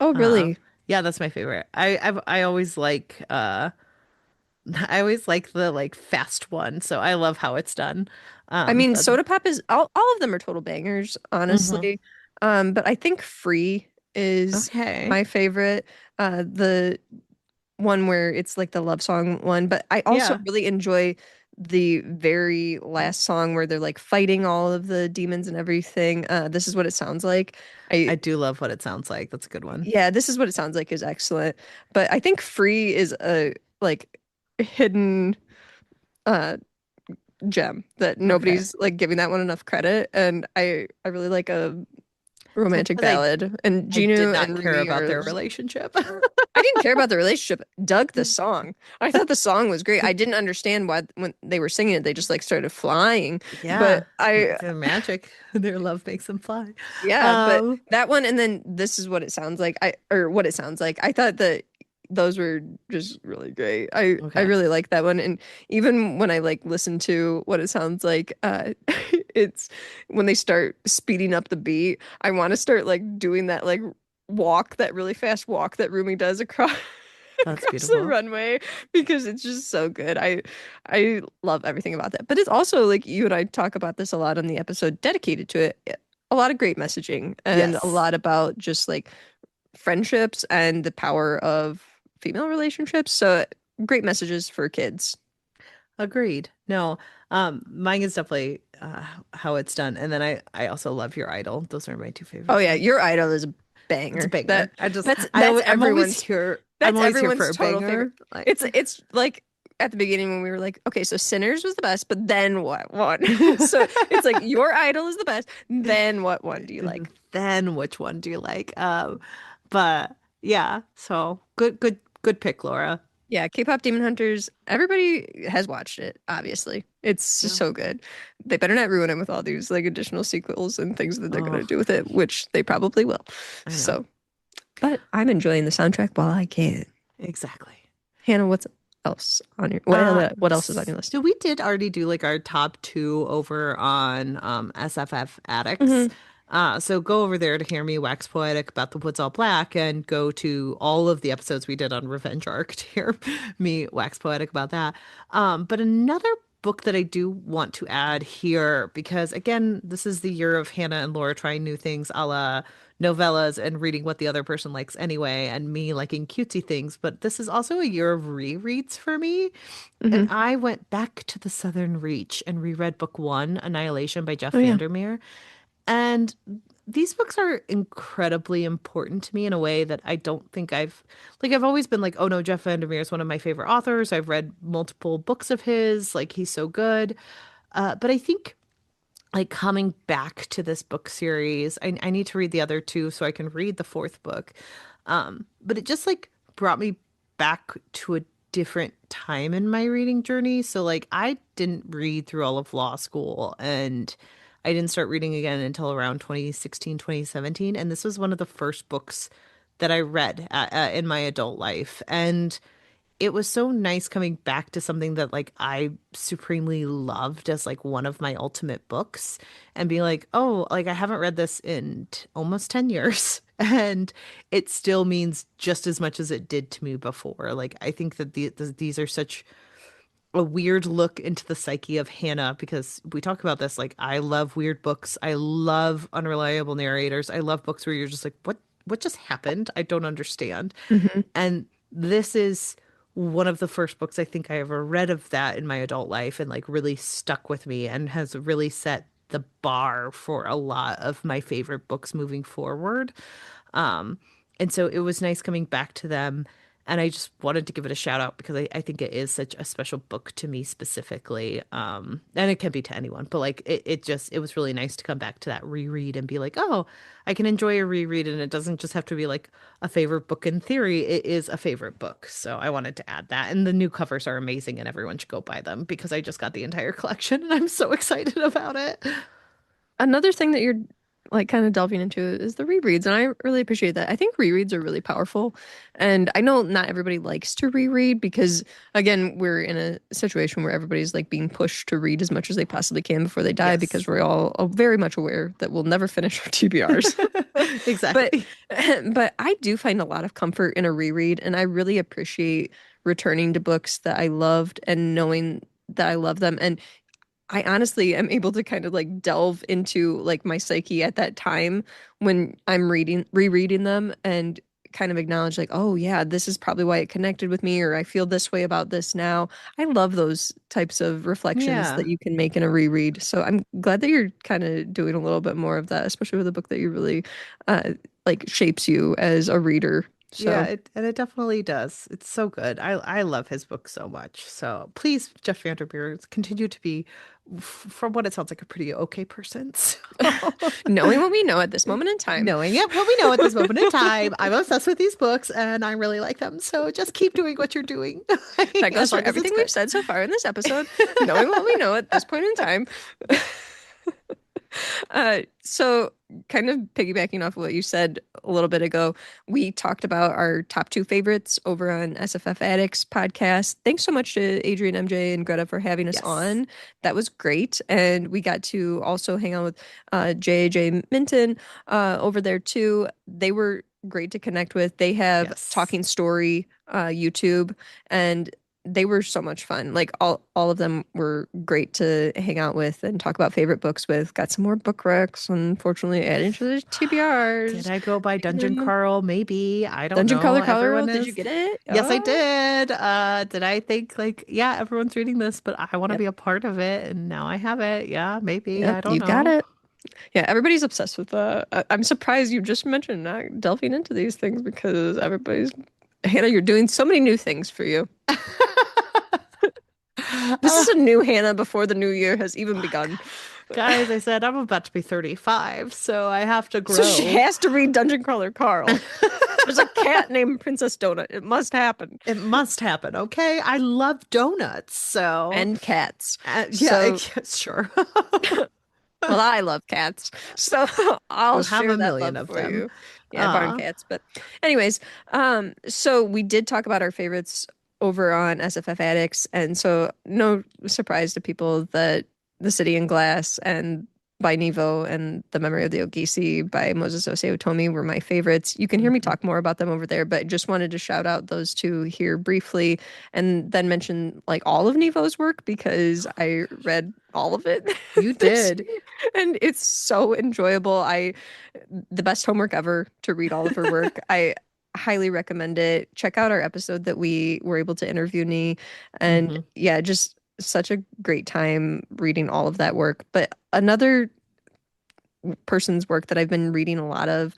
Oh, Um, really? yeah, that's my favorite. I always like I always like the like fast one, so I love how it's done. I mean, That's Soda Pop is all of them are total bangers, hmm honestly. But I think Free is okay. my favorite. The one where it's like the love song one, but I also Yeah, really enjoy the very last song where they're like fighting all of the demons and everything. This is what it sounds like. I I do love what it sounds like. That's a good one. Yeah, this is what it sounds like is excellent. But I think Free is a like hidden uh gem that Okay. nobody's like giving that one enough credit. And I really like a Is that romantic because ballad. And I did Ginu not and care Rui about are their relationship? I didn't care about the relationship. Dug the song. I thought the song was great. I didn't understand why when they were singing it, they just like started flying. Yeah, But I, their magic, their love makes them fly. yeah, but Um, that one and then this is what it sounds like. Or what it sounds like. I thought that those were just really great. I okay. really like that one. And even when I like listen to what it sounds like, it's when they start speeding up the beat, I want to start like doing that like walk, that really fast walk that Rumi does across That's across the beautiful. runway because it's just so good. I love everything about that. But it's also like you and I talk about this a lot on the episode dedicated to it. A lot of great messaging and a Yes, lot about just like friendships and the power of female relationships. So great messages for kids. agreed. No, mine is definitely how it's done. And then I also love Your Idol. Those are my two Oh favorite yeah, ones. Your Idol is a It's a banger. banger. I just That's I'm always everyone's here. I'm that's always here for everyone's a total favorite. banger. Like It's like at the beginning when we were like, okay, so Sinners was the best, but then what one? So it's like Your Idol is the best. Then what one do you like? then which one do you like? But yeah, so good pick, Laura. Yeah, K-pop Demon Hunters, everybody has watched it, obviously. It's just Yeah. so good. They better not ruin it with all these like additional sequels and things that they're gonna Oh, do with it, which they probably will. I know. So, but I'm enjoying the soundtrack while I can. Exactly. Hannah, what's else on your what else is on your list? So we did already do like our top two over on SFF Hmm. Addicts. So go over there to hear me wax poetic about The Woods All Black and go to all of the episodes we did on Revenge Arc to hear me wax poetic about that. But another book that I do want to add here, because again, this is the year of Hannah and Laura trying new things a la novellas and reading what the other person likes anyway, and me liking cutesy things. But this is also a year of rereads for me. And Hmm. I went back to the Southern Reach and reread book one, Annihilation by Jeff Oh yeah. Vandermeer. And these books are incredibly important to me in a way that I don't think I've always been like, oh no, Jeff Vandermeer is one of my favorite authors. I've read multiple books of his, like he's so good. But I think like coming back to this book series, I need to read the other two so I can read the fourth book. But it just like brought me back to a different time in my reading journey. So like I didn't read through all of law school and I didn't start reading again until around 2016, 2017. And this was one of the first books that I read in my adult life. And it was so nice coming back to something that like I supremely loved as like one of my ultimate books and be like, oh, like I haven't read this in almost 10 years and it still means just as much as it did to me before. Like I think that these are such a weird look into the psyche of Hannah because we talk about this like I love weird books. I love unreliable narrators. I love books where you're just like what just happened? I don't understand. Hmm. And this is one of the first books I think I ever read of that in my adult life and like really stuck with me and has really set the bar for a lot of my favorite books moving forward. Um, and so it was nice coming back to them. And I just wanted to give it a shout out because I think it is such a special book to me specifically. And it can be to anyone, but like it was really nice to come back to that reread and be like, oh, I can enjoy a reread and it doesn't just have to be like a favorite book in theory. It is a favorite book. So I wanted to add that. And the new covers are amazing and everyone should go buy them because I just got the entire collection and I'm so excited about it. Another thing that you're like kind of delving into is the rereads, and I really appreciate that. I think rereads are really powerful, and I know not everybody likes to reread because again, we're in a situation where everybody's like being pushed to read as much as they possibly can before they die because Yes. we're all very much aware that we'll never finish our TBRs. But Exactly. but I do find a lot of comfort in a reread, and I really appreciate returning to books that I loved and knowing that I love them. And I honestly am able to kind of like delve into like my psyche at that time when I'm rereading them and kind of acknowledge like, oh yeah, this is probably why it connected with me, or I feel this way about this now. I love those types of reflections Yeah. that you can make in a reread. So I'm glad that you're kind of doing a little bit more of that, especially with a book that you really like shapes you as a reader. Yeah, So and it definitely does. It's so good. I love his book so much. So please, Jeff Vandermeer, continue to be, from what it sounds like, a pretty okay person. So, knowing what we know at this moment in time. knowing it, what we know at this moment in time, I'm obsessed with these books and I really like them. So just keep doing what you're doing, That goes as for long as it's everything we've good. said so far in this episode, knowing what we know at this point in time. So kind of piggybacking off of what you said a little bit ago, we talked about our top two favorites over on SFF Addicts podcast. Thanks so much to Adrian, MJ, and Greta for having us Yes. on. That was great. And we got to also hang out with J.J. Minton over there too. They were great to connect with. They have Yes. Talking Story YouTube, and they were so much fun. Like all of them were great to hang out with and talk about favorite books with. Got some more book recs, unfortunately, adding to the Did TBRs. I go by Dungeon Carl? Maybe. I don't Dungeon know. Color Everyone Colorado, did you is. get it? Yes, I Oh, did. Did I think like, yeah, everyone's reading this, but I want to yep, be a part of it, and now I have it. Yeah, maybe. yep, I don't you got know. it. Yeah, everybody's obsessed with I'm surprised you just mentioned not delving into these things because everybody's Hannah, you're doing so many new things for you. This Uh, is a new Hannah before the new year has even begun. guys, I said I'm about to be 35, so I have to So she grow. has to read Dungeon Crawler Carl. There's a cat named Princess Donut. It must happen. It must happen, okay? I love donuts, so And cats. yeah, So, sure. well, I love cats. So I'll You have share a that million love of for them. you. Yeah, barn Uh, cats. But anyways, so we did talk about our favorites over on SFF Addicts, and so no surprise to people that The City in Glass and by Nghi Vo and The Memory of the Ogisi by Moses Ose Utomi were my favorites. You can hear me Mhm. talk more about them over there, but just wanted to shout out those two here briefly and then mention like all of Nghi Vo's work because I read all of it You this did. year and it's so enjoyable. The best homework ever to read all of her work. I highly recommend it. Check out our episode that we were able to interview Nee. And Hmm. yeah, just such a great time reading all of that work. But another person's work that I've been reading a lot of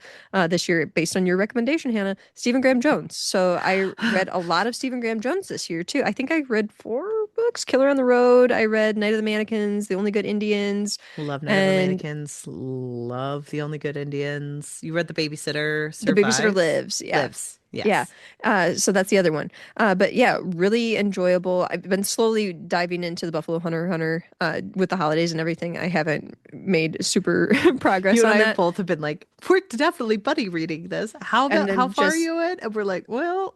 this year, based on your recommendation, Hannah, Stephen Graham Jones. So I read a lot of Stephen Graham Jones this year too. I think I read 4 books: Killer on the Road. I read Night of the Mannequins, The Only Good Indians, Love Night of the and Mannequins. Love The Only Good Indians. You read The Babysitter The Babysitter Survives? Lives. Yeah. Lives. Yeah. Yes. So that's the other one. But yeah, really enjoyable. I've been slowly diving into the Buffalo Hunter with the holidays and everything. I haven't made super progress You and on I that. both have been like, we're definitely buddy reading this. And How then far are just you in? And we're like, well,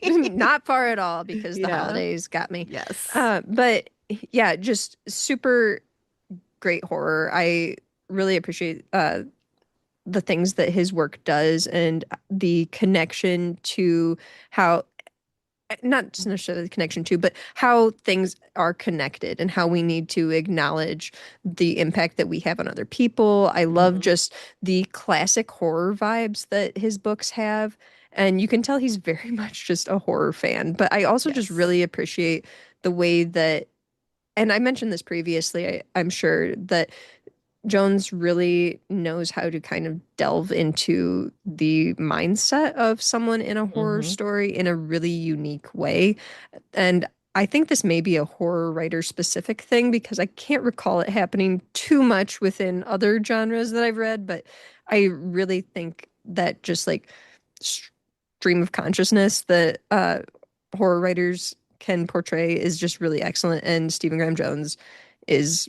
not far at all because the yeah. holidays got me. Yes. But yeah, just super great horror. I really appreciate the things that his work does and the connection to how not just necessarily the connection to, but how things are connected and how we need to acknowledge the impact that we have on other people. I love Hmm. just the classic horror vibes that his books have. And you can tell he's very much just a horror fan. But I also just Yes. really appreciate the way that, and I mentioned this previously, I'm sure that Jones really knows how to kind of delve into the mindset of someone in a horror Hmm. story in a really unique way. And I think this may be a horror writer specific thing because I can't recall it happening too much within other genres that I've read, but I really think that just like stream of consciousness that horror writers can portray is just really excellent. And Stephen Graham Jones is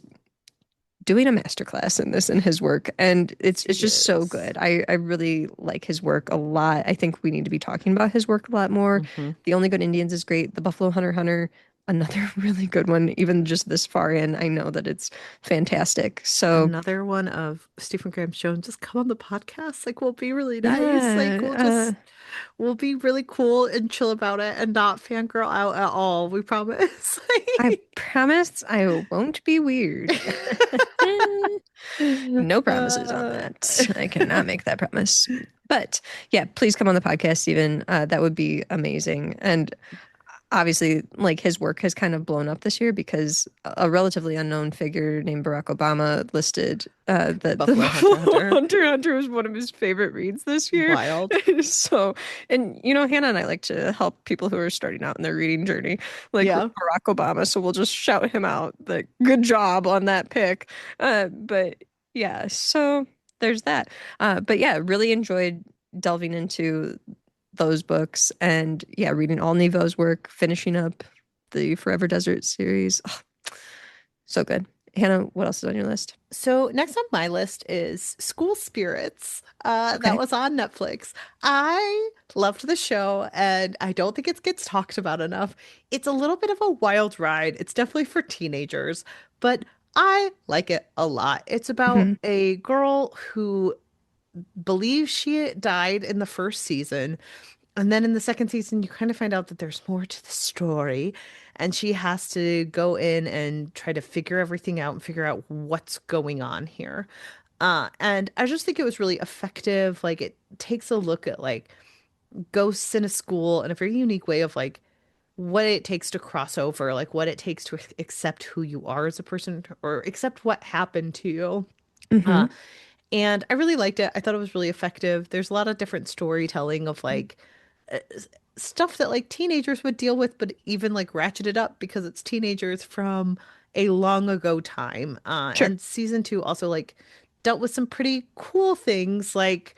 doing a masterclass in this in his work, and it's He just so is. good. I really like his work a lot. I think we need to be talking about his work a lot more. Hmm. The Only Good Indians is great. The Buffalo Hunter, another really good one. Even just this far in, I know that it's fantastic. So Another one of Stephen Graham Jones. Just come on the podcast. Like, we'll be really nice. Like, yeah, we'll be really cool and chill about it and not fangirl out at all. We promise. I promise I won't be weird. No promises on Uh, that. I cannot make that promise. But yeah, please come on the podcast, Stephen. That would be amazing. And obviously, like his work has kind of blown up this year because a relatively unknown figure named Barack Obama listed that the Buffalo Hunter Buffalo Hunter. Hunter was one of his favorite reads this year. Wild. So, and you know, Hannah and I like to help people who are starting out in their reading journey, like Yeah. Barack Obama. So we'll just shout him out. Like, good job on that pick. But yeah, so there's that. But yeah, really enjoyed delving into those books and yeah, reading all Nghi Vo's work, finishing up the Forever Desert series. Oh, so good. Hannah, what else is on your list? So next on my list is School Spirits. That Okay. was on Netflix. I loved the show, and I don't think it gets talked about enough. It's a little bit of a wild ride. It's definitely for teenagers, but I like it a lot. It's about Hmm. a girl who believes she died in the first season, and then in the second season, you kind of find out that there's more to the story, and she has to go in and try to figure everything out and figure out what's going on here. And I just think it was really effective. Like it takes a look at like ghosts in a school in a very unique way of like what it takes to cross over, like what it takes to accept who you are as a person or accept what happened to you. Uh, Hmm. and I really liked it. I thought it was really effective. There's a lot of different storytelling of like uh, stuff that like teenagers would deal with, but even like ratcheted up because it's teenagers from a long ago time. Sure. And season two also like dealt with some pretty cool things. Like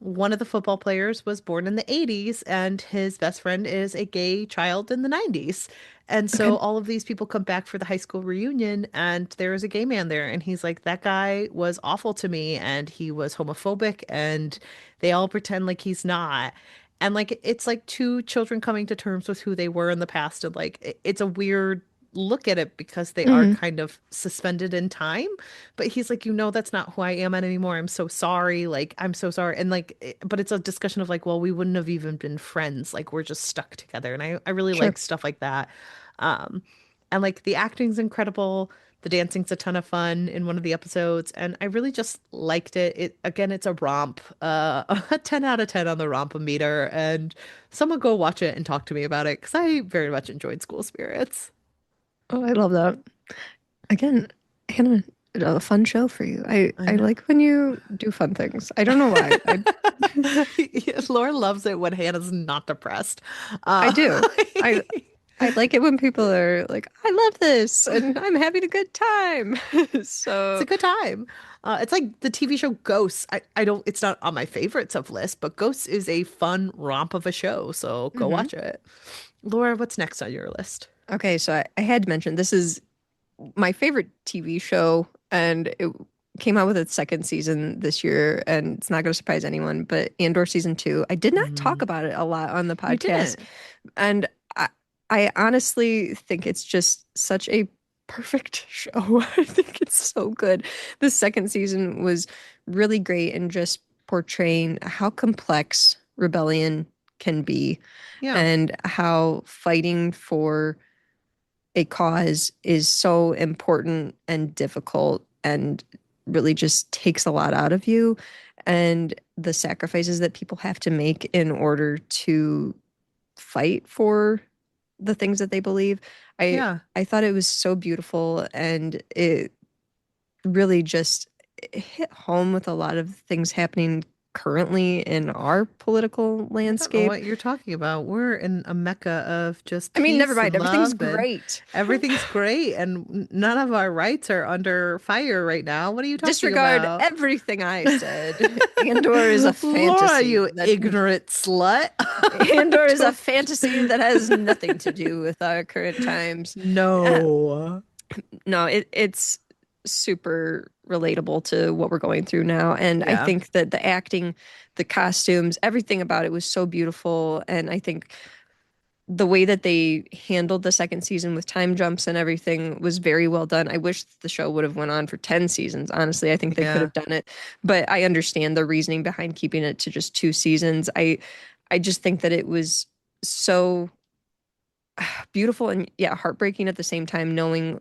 one of the football players was born in the 80s and his best friend is a gay child in the 90s. And so Okay. all of these people come back for the high school reunion and there is a gay man there and he's like, that guy was awful to me and he was homophobic and they all pretend like he's not. And like it's like two children coming to terms with who they were in the past and like it's a weird look at it because they are Hmm. kind of suspended in time. But he's like, that's not who I am anymore. I'm so sorry. Like, I'm so sorry. And like, but it's a discussion of like, well, we wouldn't have even been friends. Like, we're just stuck together. And I really Sure. like stuff like that. Um, and like the acting's incredible. The dancing's a ton of fun in one of the episodes, and I really just liked it. It again, it's a romp, a 10 out of 10 on the romp-o-meter, and someone go watch it and talk to me about it because I very much enjoyed School Spirits. Oh, I love that. Again, Hannah, a fun show for you. I I know. like when you do fun things. I don't know why. Laura loves it when Hannah's not depressed. I Uh, do. I I like it when people are like, I love this and I'm having a good time. it's a So, good time. It's like the TV show Ghosts. I don't, it's not on my favorites of list, but Ghosts is a fun romp of a show. So go mhm. watch it. Laura, what's next on your list? Okay, so I had to mention this is my favorite TV show, and it came out with its second season this year, and it's not going to surprise anyone, but Andor season two. I did not talk Mm, about it a lot on the you podcast, didn't. and I honestly think it's just such a perfect show. I think it's so good. The second season was really great in just portraying how complex rebellion can be Yeah. and how fighting for a cause is so important and difficult and really just takes a lot out of you and the sacrifices that people have to make in order to fight for the things that they believe. I Yeah. I thought it was so beautiful and it really just hit home with a lot of things happening currently in our political I don't know landscape. what you're talking about. We're in a mecca of just I mean, never peace mind, and everything's love, and great. everything's great, and none of our rights are under fire right now. What are you talking Disregard about? everything I said. Andor is a Laura, fantasy you that ignorant slut. Andor is a Don't. fantasy that has nothing to do with our current times. Uh, No. no, it's super relatable to what we're going through now. And I Yeah. think that the acting, the costumes, everything about it was so beautiful. And I think the way that they handled the second season with time jumps and everything was very well done. I wish the show would have went on for 10 seasons. Honestly, I think they could Yeah. have done it. But I understand the reasoning behind keeping it to just two seasons. I just think that it was so beautiful and yeah, heartbreaking at the same time knowing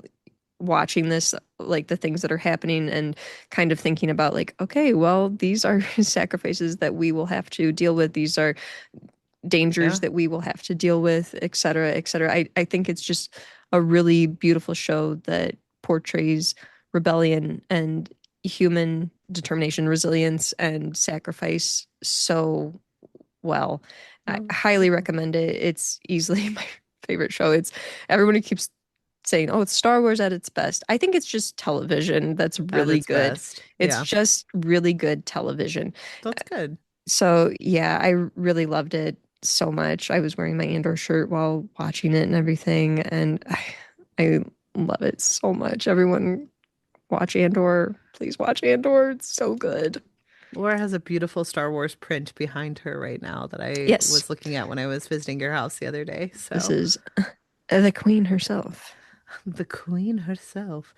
watching this like the things that are happening and kind of thinking about like okay well these are sacrifices that we will have to deal with, these are dangers Yeah. that we will have to deal with, et cetera, et cetera. I think it's just a really beautiful show that portrays rebellion and human determination, resilience, and sacrifice so well. I Oh, highly beautiful. recommend it. It's easily my favorite show. It's everybody keeps saying, "Oh, it's Star Wars at its best." I think it's just television that's At really its good. best. It's Yeah. just really good television. That's good. So, yeah, I really loved it so much. I was wearing my Andor shirt while watching it and everything, and I love it so much. Everyone watch Andor. Please watch Andor. It's so good. Laura has a beautiful Star Wars print behind her right now that I Yes, was looking at when I was visiting your house the other day. this So, is the queen herself. the queen herself.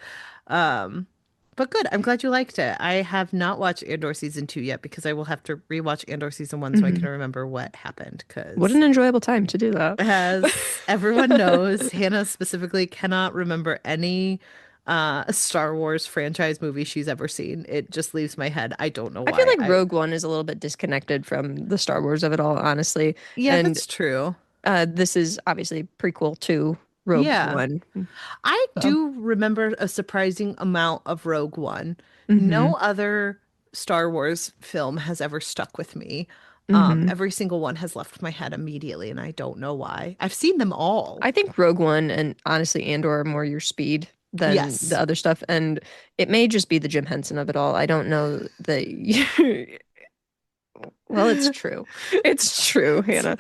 Um, but good. I'm glad you liked it. I have not watched Andor season two yet because I will have to rewatch Andor season one so I can Mhm. remember what happened. What Because an enjoyable time to do that. as everyone knows, Hannah specifically cannot remember any Star Wars franchise movie she's ever seen. It just leaves my head. I don't know I feel why. like Rogue One is a little bit disconnected from the Star Wars of it all, honestly. Yeah, And that's true. this is obviously prequel to Rogue Yeah. One. I So, do remember a surprising amount of Rogue One. hmm No other Star Wars film has ever stuck with me. hmm Every single one has left my head immediately, and I don't know why. I've seen them all. I think Rogue One and honestly Andor are more your speed than the Yes. other stuff. And it may just be the Jim Henson of it all. I don't know that Well, it's true. It's true, Hannah.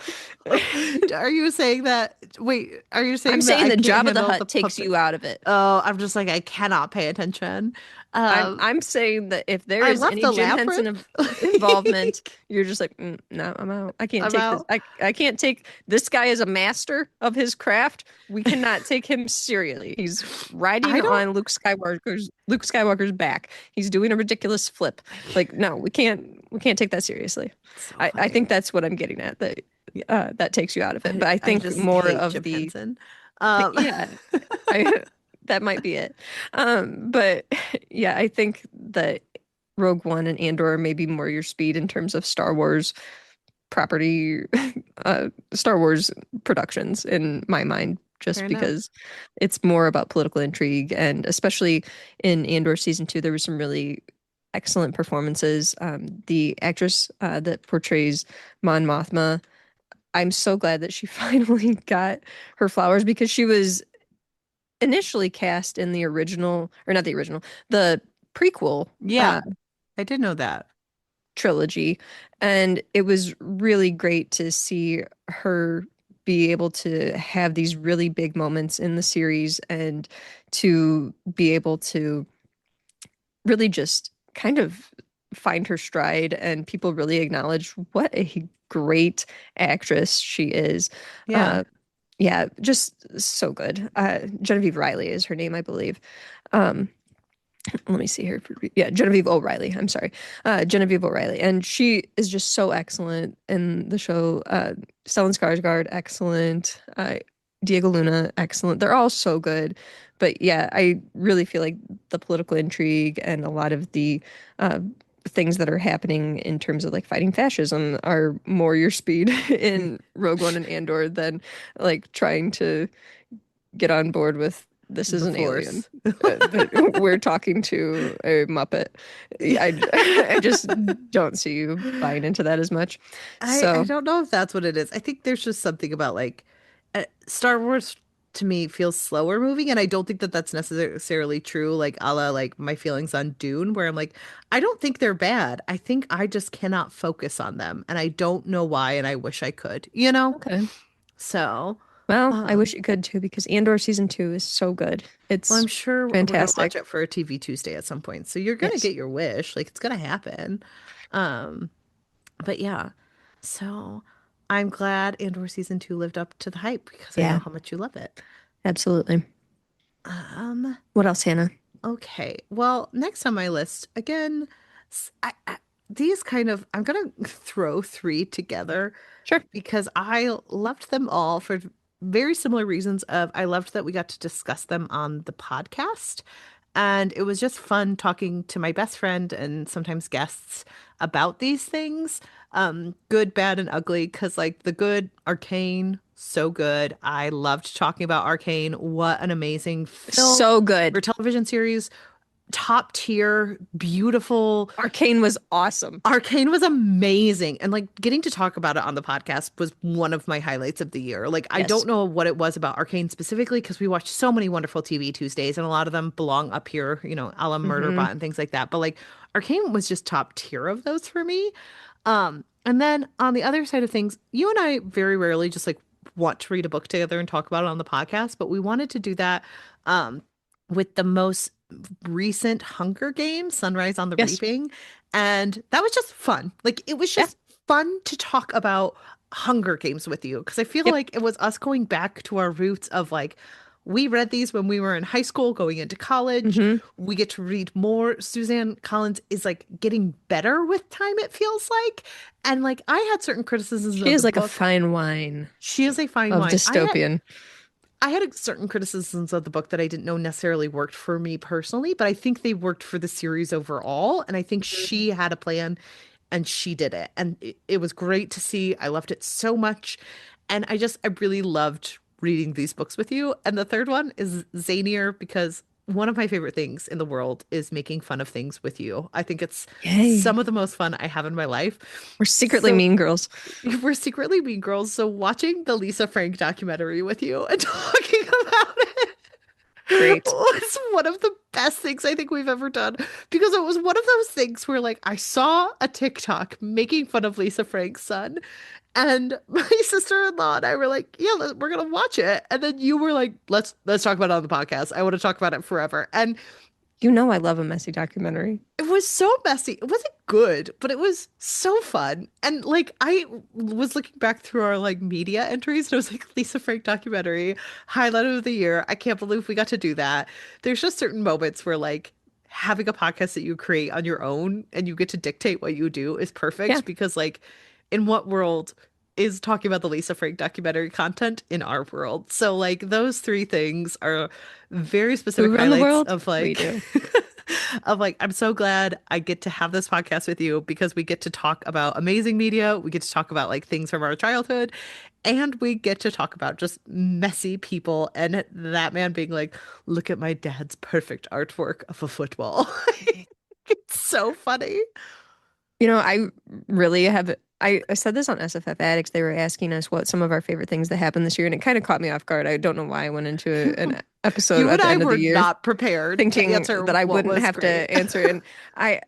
Are you saying that? Wait, are you I'm saying that saying I that can't Jabba the handle the Hutt takes puppet? you out of it. Oh, I'm just like I cannot pay attention. Um, I'm saying that if there I is left any the Jim Henson labyrinth. involvement, you're just like, no, I'm out. I can't I'm take this. out. I can't take this guy as a master of his craft. We cannot take him seriously. He's I riding don't. on Luke Skywalker's back. He's doing a ridiculous flip. Like, no, we can't take that seriously. It's so I funny. think that's what I'm getting at. That takes you out of it. But I I I think just more hate of Jim the Henson. Um, yeah, I that might be it. But yeah, I think that Rogue One and Andor may be more your speed in terms of Star Wars property, Star Wars productions in my mind, fair just enough. because it's more about political intrigue. And especially in Andor season two, there was some really excellent performances. The actress that portrays Mon Mothma, I'm so glad that she finally got her flowers because she was initially cast in the original, or not the original, the prequel Yeah, uh, I did know that. trilogy. And it was really great to see her be able to have these really big moments in the series and to be able to really just kind of find her stride and people really acknowledge what a great actress she is. Yeah. Uh, yeah, just so good. Genevieve Riley is her name, I believe. Um, let me see here. Yeah, Genevieve O'Reilly. I'm sorry. Genevieve O'Reilly. And she is just so excellent in the show. Stellan Skarsgård, excellent. Diego Luna, excellent. They're all so good. But yeah, I really feel like the political intrigue and a lot of the uh, things that are happening in terms of like fighting fascism are more your speed in Rogue One and Andor than like trying to get on board with this is The an alien. Force. We're talking to a Muppet. I, I just don't see you buying into that as much. I So, don't know if that's what it is. I think there's just something about like Star Wars to me feels slower moving, and I don't think that that's necessarily true. Like a la like my feelings on Dune, where I'm like, I don't think they're bad. I think I just cannot focus on them, and I don't know why, and I wish I could, you know? okay. So, Well, I wish um, you could too because Andor season two is so good. well, I'm It's sure we're gonna watch fantastic. it for a TV Tuesday at some point. So you're gonna Yes. get your wish. Like it's gonna happen. Um, but yeah. So I'm glad Andor season two lived up to the hype because I know Yeah, how much you love it. absolutely. Um, What else, Hannah? okay. Well, next on my list, again, these kind of, I'm gonna throw three together Sure. because I loved them all for very similar reasons of I loved that we got to discuss them on the podcast. And it was just fun talking to my best friend and sometimes guests about these things. Good, bad, and ugly. Because, like, the good, Arcane, so good. I loved talking about Arcane. What an amazing film So good. or television series. Top tier, beautiful. Arcane was awesome. Arcane was amazing. And like getting to talk about it on the podcast was one of my highlights of the year. Like I Yes. don't know what it was about Arcane specifically because we watched so many wonderful TV Tuesdays and a lot of them belong up here, you know, a la Hmm. Murderbot and things like that. But like Arcane was just top tier of those for me. And then on the other side of things, you and I very rarely just like want to read a book together and talk about it on the podcast, but we wanted to do that um with the most recent Hunger Games, Sunrise on the Yes. Reaping. And that was just fun. Like it was Yeah. just fun to talk about Hunger Games with you because I feel Yep. like it was us going back to our roots of like we read these when we were in high school going into college. Hmm. We get to read more. Suzanne Collins is like getting better with time, it feels like. And like I had certain criticisms She of the is like a book. fine wine She is a fine of wine. dystopian. I had certain criticisms of the book that I didn't know necessarily worked for me personally, but I think they worked for the series overall. And I think she had a plan and she did it. And it was great to see. I loved it so much. And I really loved reading these books with you. And the third one is Zanier because one of my favorite things in the world is making fun of things with you. I think it's Yay. some of the most fun I have in my life. We're secretly So mean girls. we're secretly mean girls. So watching the Lisa Frank documentary with you and talking about it Great. was one of the best things I think we've ever done because it was one of those things where like I saw a TikTok making fun of Lisa Frank's son, and my sister-in-law and I were like, "Yeah, we're gonna watch it." And then you were like, "Let's talk about it on the podcast. I want to talk about it forever." And You know I love a messy documentary. it was so messy. It wasn't good, but it was so fun. And like I was looking back through our like media entries and I was like, Lisa Frank documentary, highlight of the year. I can't believe we got to do that. There's just certain moments where like having a podcast that you create on your own and you get to dictate what you do is Yeah. perfect because like in what world is talking about the Lisa Frank documentary content in our world? So like those three things are very Who specific run the highlights world? of We like do. of like, I'm so glad I get to have this podcast with you because we get to talk about amazing media. We get to talk about like things from our childhood, and we get to talk about just messy people. And that man being like, look at my dad's perfect artwork of a football. It's so funny. You know, I really have. I said this on SFF Addicts. They were asking us what some of our favorite things that happened this year, and it kind of caught me off guard. I don't know why I went into an episode You at and the I end of were the year not prepared to thinking answer that I what wouldn't was have to great. answer. And I,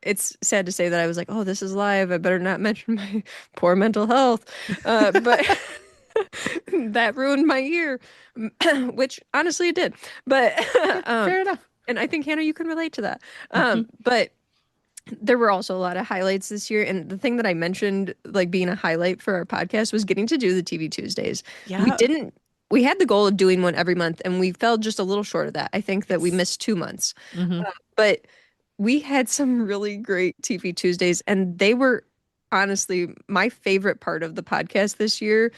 it's sad to say that I was like, oh, this is live. I better not mention my poor mental health. But that ruined my year, which honestly it did. But, Yeah, fair enough. and I think Hannah, you can relate to that. Mhm. But there were also a lot of highlights this year. And the thing that I mentioned, like being a highlight for our podcast, was getting to do the TV Tuesdays. We Yeah. didn't, we had the goal of doing one every month, and we fell just a little short of that. I think that we Yes. missed 2 months. Hmm. But we had some really great TV Tuesdays, and they were honestly my favorite part of the podcast this year.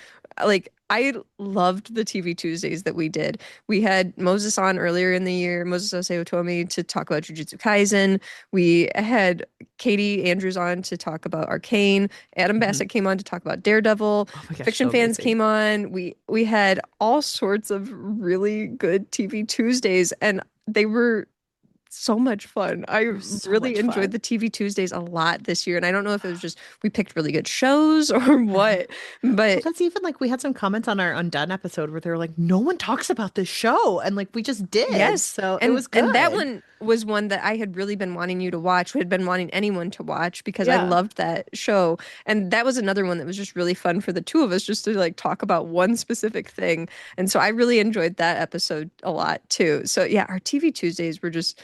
Like, I loved the TV Tuesdays that we did. We had Moses on earlier in the year, Moses Osei Utomi, to talk about Jujutsu Kaisen. We had Katie Andrews on to talk about Arcane. Adam Hmm. Bassett came on to talk about Daredevil. Oh my gosh, Fiction so fans amazing. came on. We had all sorts of really good TV Tuesdays, and they were so much fun. I It was so really much enjoyed fun. the TV Tuesdays a lot this year. And I don't know if it was just we picked really good shows or what, Well, but that's even like we had some comments on our Undone episode where they were like, no one talks about this show. And like we just did. yes. So it And was that good. one was one that I had really been wanting you to watch, had been wanting anyone to watch because I Yeah. loved that show. And that was another one that was just really fun for the two of us just to like talk about one specific thing. And so I really enjoyed that episode a lot too. So yeah, our TV Tuesdays were just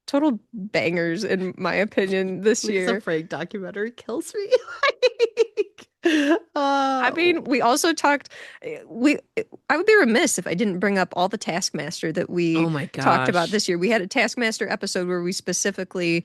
total bangers in my opinion this Lisa year. Frank documentary kills me. Like, I mean, we also talked we I would be remiss if I didn't bring up all the Taskmaster that we oh my talked about gosh. this year. We had a Taskmaster episode where we specifically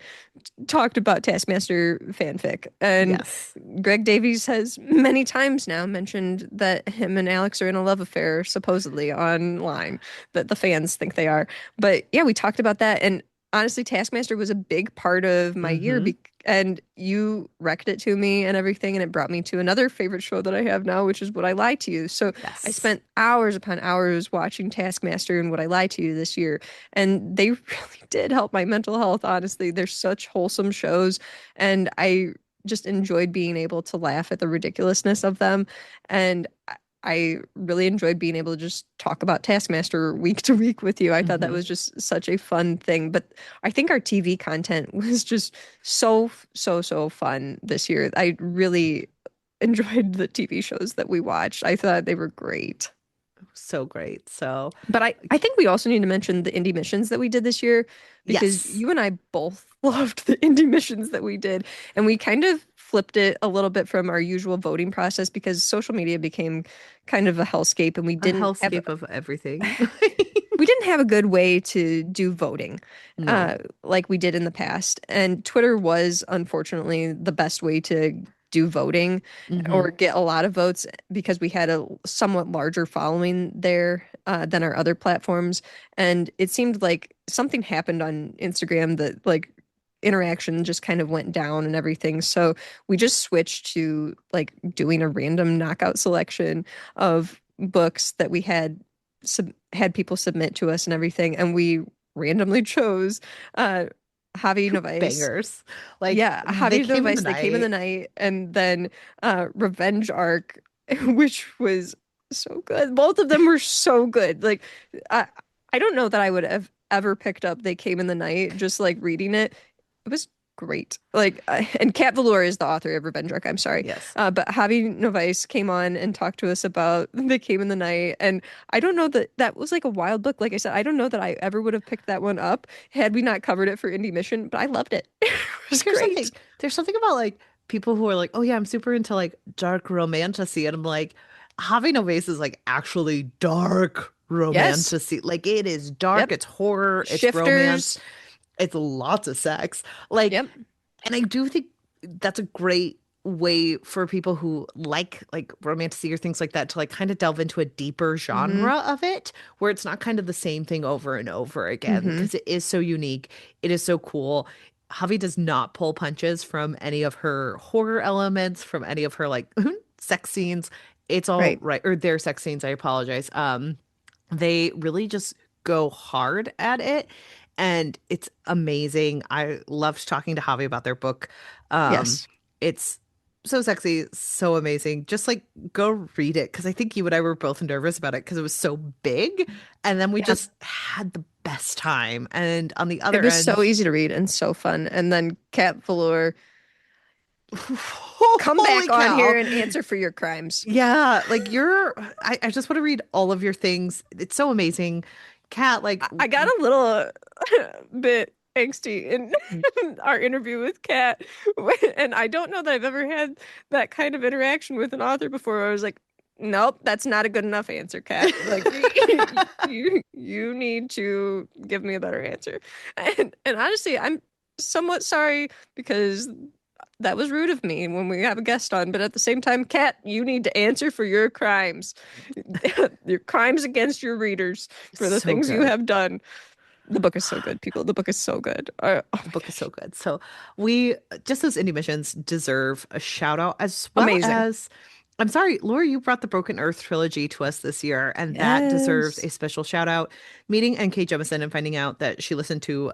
talked about Taskmaster fanfic. And Yes. Greg Davies has many times now mentioned that him and Alex are in a love affair, supposedly online, that the fans think they are. But yeah, we talked about that. And honestly, Taskmaster was a big part of my year. Hmm. And you wrecked it to me and everything. And it brought me to another favorite show that I have now, which is Would I Lie to You? So I Yes. spent hours upon hours watching Taskmaster and Would I Lie to You this year. And they really did help my mental health, honestly. They're such wholesome shows. And I just enjoyed being able to laugh at the ridiculousness of them. And I really enjoyed being able to just talk about Taskmaster week to week with you. I thought that Hmm. was just such a fun thing. But I think our TV content was just so fun this year. I really enjoyed the TV shows that we watched. I thought they were great. So great. So, But I think we also need to mention the indie missions that we did this year because yes. you and I both loved the indie missions that we did. And we kind of flipped it a little bit from our usual voting process because social media became kind of a hellscape and A hellscape of everything. we didn't have a good way to do voting No. like we did in the past. And Twitter was unfortunately the best way to do voting Hmm. or get a lot of votes because we had a somewhat larger following there than our other platforms. And it seemed like something happened on Instagram that like interaction just kind of went down and everything. So we just switched to like doing a random knockout selection of books that we had people submit to us and everything, and we randomly chose uh Javi Two Novaes. bangers. Like Yeah, they Javi came in the Novaes, They Came in the night. Night, and then Revenge Arc, which was so good. Both of them were so good. Like I I don't know that I would have ever picked up They Came in the Night, just like reading it. It was great. And Kat Valor is the author of Revenge Arc, I'm sorry. Yes. But Javi Novaes came on and talked to us about They Came in the Night. And I don't know that that was like a wild book. Like I said, I don't know that I ever would have picked that one up had we not covered it for Indie Mission, but I loved it. It But was here's the great. thing. There's something about like people who are like, oh yeah, I'm super into like dark romantasy. And I'm like, having a vase is like actually dark Yes. romantasy. Like it is dark, Yep. it's horror, it's romance, Shifters. it's lots of sex. Like, Yep. and I do think that's a great way for people who like romantasy or things like that to like kind of delve into a deeper Mm-hmm. genre of it where it's not kind of the same thing over and over again Mm-hmm. because it is so unique. It is so cool. Javi does not pull punches from any of her horror elements, from any of her like sex scenes. It's all Right. right, or their sex scenes, I apologize. They really just go hard at it and it's amazing. I loved talking to Javi about their book. Um, Yes. it's so sexy, so amazing. Just like go read it because I think you and I were both nervous about it because it was so big, and then we Yeah. just had the best time. And on the It other was so end, easy to read and so fun. And then Kat Valor, come holy back on cow. here and answer for your crimes. Yeah, like I just want to read all of your things. It's so amazing. Kat, like I got a little bit angsty in our interview with Kat, and I don't know that I've ever had that kind of interaction with an author before. Where I was like, "Nope, that's not a good enough answer, Kat. Like, you need to give me a better answer." And honestly, I'm somewhat sorry because that was rude of me when we have a guest on. But at the same time, Kat, you need to answer for your crimes, your crimes against your readers for the so things you good. have done. The book is so good, people. The book is so good. Oh The my book is gosh. so good. So we just those indie missions deserve a shout out as well Amazing. as I'm sorry, Laura, you brought the Broken Earth trilogy to us this year, and that deserves Yes. a special shout out. Meeting N.K. Jemisin and finding out that she listened to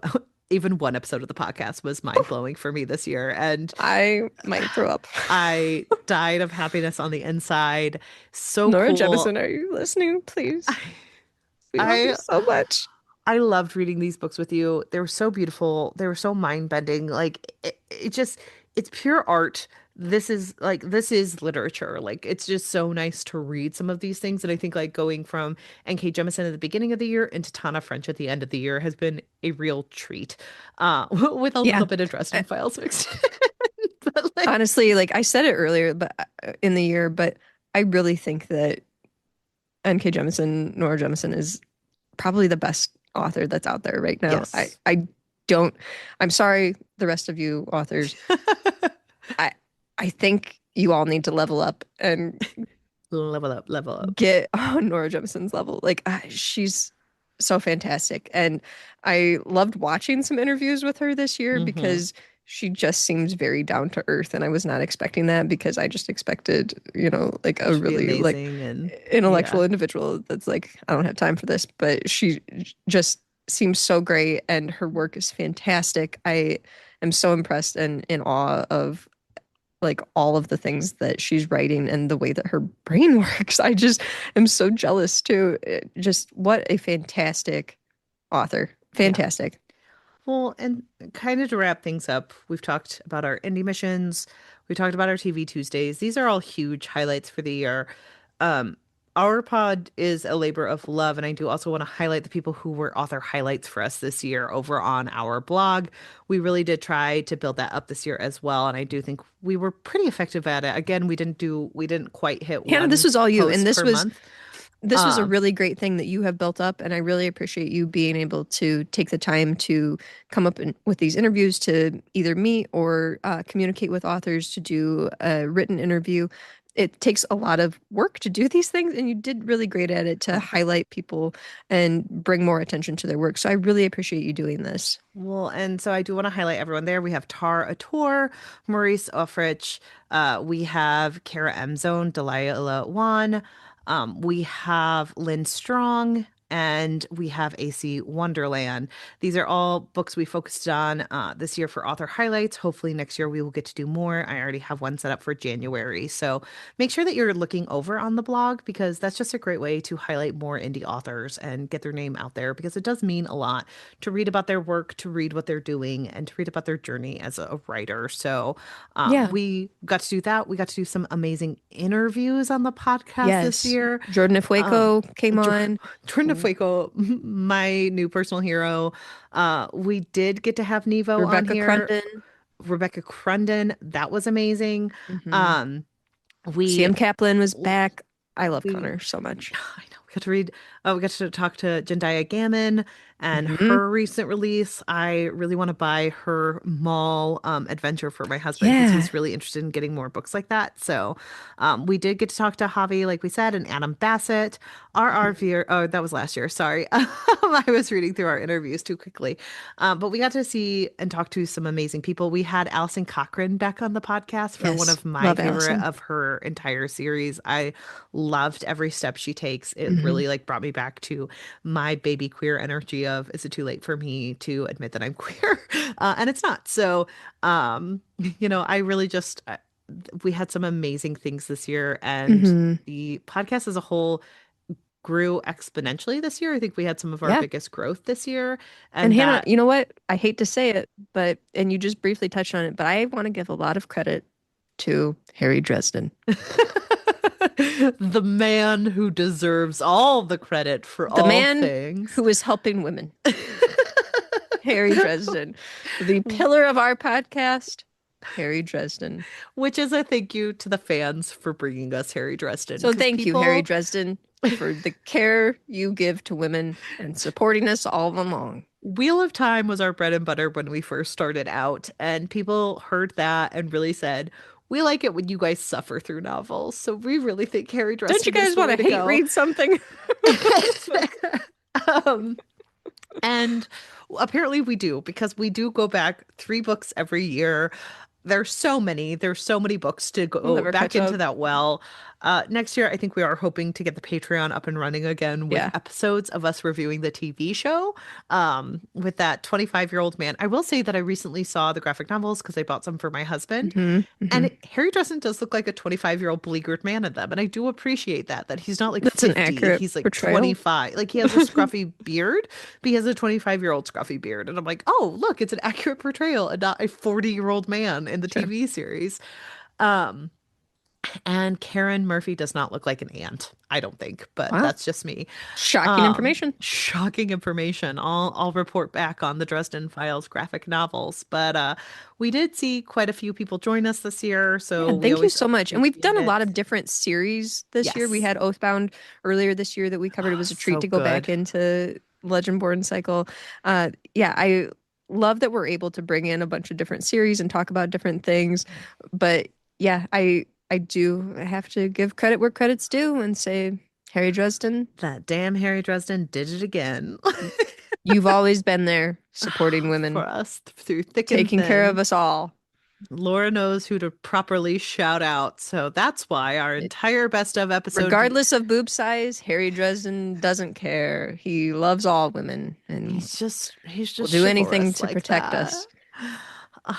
even one episode of the podcast was mind blowing for me this year. And I might throw up. I died of happiness on the inside. So Nora cool. Jemison, are you listening? Please. We love you I so much. I loved reading these books with you. They were so beautiful. They were so mind-bending. Like it just it's pure art. This is literature. Like it's just so nice to read some of these things. And I think like going from N.K. Jemisin at the beginning of the year into Tana French at the end of the year has been a real treat. With a Yeah. little bit of Uh, Dresden Files mixed in. But like Honestly, like I said it earlier, but in the year, but I really think that N.K. Jemisin, Nora Jemisin is probably the best author that's out there right now. I yes. I don't I'm sorry the rest of you authors. I I think you all need to level up and Level up, level up. get on Nora Jemison's level. Like she's so fantastic. And I loved watching some interviews with her this year Hmm. because she just seems very down to earth. And I was not expecting that because I just expected, like a Should be really like amazing and intellectual yeah. individual that's like, I don't have time for this. But she just seems so great and her work is fantastic. I am so impressed and in awe of like all of the things that she's writing and the way that her brain works. I just am so jealous too. Just what a fantastic author. Yeah. Fantastic. Well, and kind of to wrap things up, we've talked about our indie missions, we talked about our TV Tuesdays. These are all huge highlights for the year. Um, our pod is a labor of love, and I do also want to highlight the people who were author highlights for us this year over on our blog. We really did try to build that up this year as well, and I do think we were pretty effective at it. Again, we didn't quite hit Hannah, this one was all you. And post this per was month. this was a Um, really great thing that you have built up. And I really appreciate you being able to take the time to come up with these interviews to either meet or communicate with authors to do a written interview. It takes a lot of work to do these things, and you did really great at it to oh, highlight people and bring more attention to their work. So I really appreciate you doing this. well, and so I do want to highlight everyone there. We have Tar Ator, Maurice Offrich, we have Kara M. Zone, Delilah Wan, we have Lynn Strong. and we have AC Wonderland. These are all books we focused on this year for author highlights. Hopefully next year we will get to do more. I already have one set up for January. So make sure that you're looking over on the blog because that's just a great way to highlight more indie authors and get their name out there because it does mean a lot to read about their work, to read what they're doing, and to read about their journey as a writer. So Yeah. we got to do that. We got to do some amazing interviews on the podcast this Yes. year. Jordan Um, Fueco came on. Jordan Fueco, my new personal hero. We did get to have Nghi Vo on Rebecca here. Crunden. Rebecca Crunden, that was amazing. Hmm. Um, we Sam Kaplan was back. I love we Connor so much. I know we got to read. Oh, we got to talk to Jendaya Gammon and Hmm. her recent release. I really want to buy her mall adventure for my husband because Yeah. he's really interested in getting more books like that. So we did get to talk to Javi, like we said, and Adam Bassett. R.R. Mhm. Veer. Oh, that was last year. Sorry, I was reading through our interviews too quickly. But we got to see and talk to some amazing people. We had Alison Cochran back on the podcast for one Yes. of my Love favorite Allison. of her entire series. I loved every step she takes. It Hmm. really like brought me back to my baby queer energy of is it too late for me to admit that I'm queer? And it's not. So, I really just we had some amazing things this year, and Hmm. the podcast as a whole grew exponentially this year. I think we had some of our Yeah. biggest growth this year, And and Hannah, that you know what? I hate to say it, but, and you just briefly touched on it, but I want to give a lot of credit to Harry Dresden. the man who deserves all the credit for The all man things. who is helping women. Harry Dresden, the pillar of our podcast, Harry Dresden. Which is a thank you to the fans for bringing us Harry Dresden So because thank you, Harry people Dresden, for the care you give to women and supporting us all along. Wheel of Time was our bread and butter when we first started out, and people heard that and really said, "We like it when you guys suffer through novels." So we really think Harry Don't you Dresden is guys the want way to to hate go. read something? um, and apparently we do because we do go back 3 books every year. There's so many books to We'll go never back catch into up. that well. Next year, I think we are hoping to get the Patreon up and running again with Yeah. episodes of us reviewing the TV show. With that 25-year-old man. I will say that I recently saw the graphic novels because I bought some for my husband. Hmm. And Hmm. Harry Dresden does look like a 25-year-old beleaguered man in them. And I do appreciate that he's not like That's an 50. accurate He's like portrayal. 25. Like he has a scruffy beard, but he has a 25-year-old scruffy beard. And I'm like, oh, look, it's an accurate portrayal and not a 40-year-old man in the Sure. TV series. Um, and Karen Murphy does not look like an ant, I don't think, but Wow. that's just me. Shocking information. Shocking information. I'll report back on the Dresden Files graphic novels, but we did see quite a few people join us this year, Yeah, so we thank you always so much. And we've appreciate done a lot it. of different series this year. We Yes. had Oathbound earlier this year that we covered. It was a treat So to go back good. into Legendborn cycle. Yeah, I love that we're able to bring in a bunch of different series and talk about different things. But yeah, I do have to give credit where credit's due and say, Harry Dresden, That damn Harry Dresden did it again you've always been there supporting for women, us through thick and taking care of thin. us all. Laura knows who to properly shout out, so that's why our entire best of episode. Regardless of boob size, Harry Dresden doesn't care. He loves all women and He's will just do anything chivalrous to like protect that. us.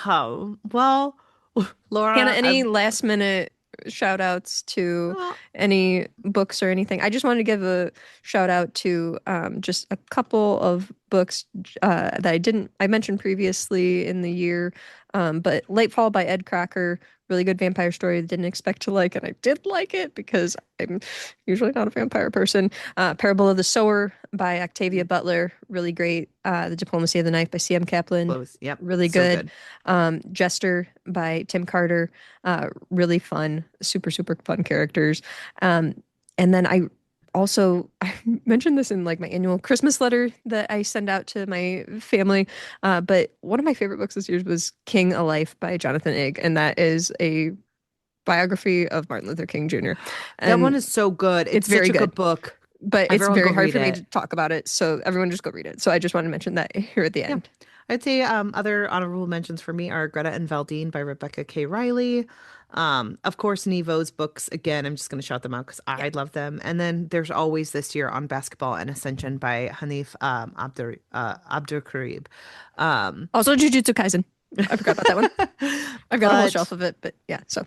Oh, well, Hannah, Laura, any last minute shout outs to well, any books or anything? I just wanted to give a shout out to just a couple of books that I mentioned previously in the year. But Late Fall by Ed Crocker, really good vampire story. Didn't expect to like, and I did like it because I'm usually not a vampire person. Parable of the Sower by Octavia Butler, really great. The Diplomacy of the Knife by C.M. Kaplan, close. Yep, really so good. good. Jester by Tim Carter, really fun, super, super fun characters. And then I mentioned this in like my annual Christmas letter that I send out to my family. But one of my favorite books this year was King A Life by Jonathan Eigg, and that is a biography of Martin Luther King Jr. That one And is so good. it's It's such very a good, good book. but it's Everyone go very hard read for me to it. talk about it. So everyone just go read it. So I just want to mention that here at the Yeah. end. I'd say other honorable mentions for me are Greta and Valdine by Rebecca K. Riley. Of course, Nghi Vo's books, again, I'm just going to shout them out because Yeah. I love them. And then there's always this year on Basketball and Ascension by Hanif Abdurkarib. Um, Also, Jujutsu Kaisen. I forgot about that one. I've got a whole shelf but of it, but yeah. So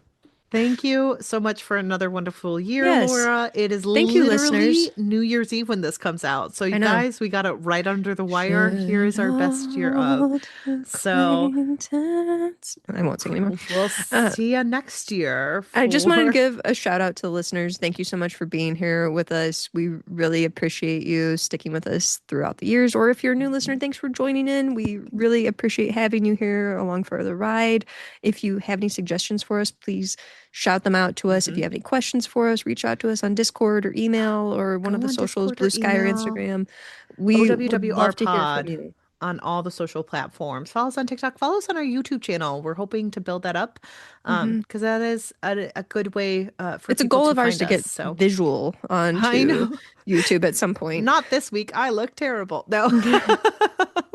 thank you so much for another wonderful year, yes, Laura. It is thank you, listeners. literally New Year's Eve when this comes out. So, I you know. guys, we got it right under the wire. Here Should is our best year of. hold So, acquaintance. I won't sing anymore. we'll Uh, see you next year I just wanted to for. give a shout out to the listeners. Thank you so much for being here with us. We really appreciate you sticking with us throughout the years. Or if you're a new listener, thanks for joining in. We really appreciate having you here along for the ride. If you have any suggestions for us, please shout them out to us. If you Mhm. have any questions for us, reach out to us on Discord or email or one of Go the on socials, Discord or Blue Sky or email. Instagram. We would OWWR love to hear from Pod you. on all the social platforms. Follow us on TikTok. Follow us on our YouTube channel. We're hoping to build that up Mhm. because that is a good way for It's a people goal to of ours find to us. get So visual I onto know. YouTube at some point. Not this week. I look terrible. No.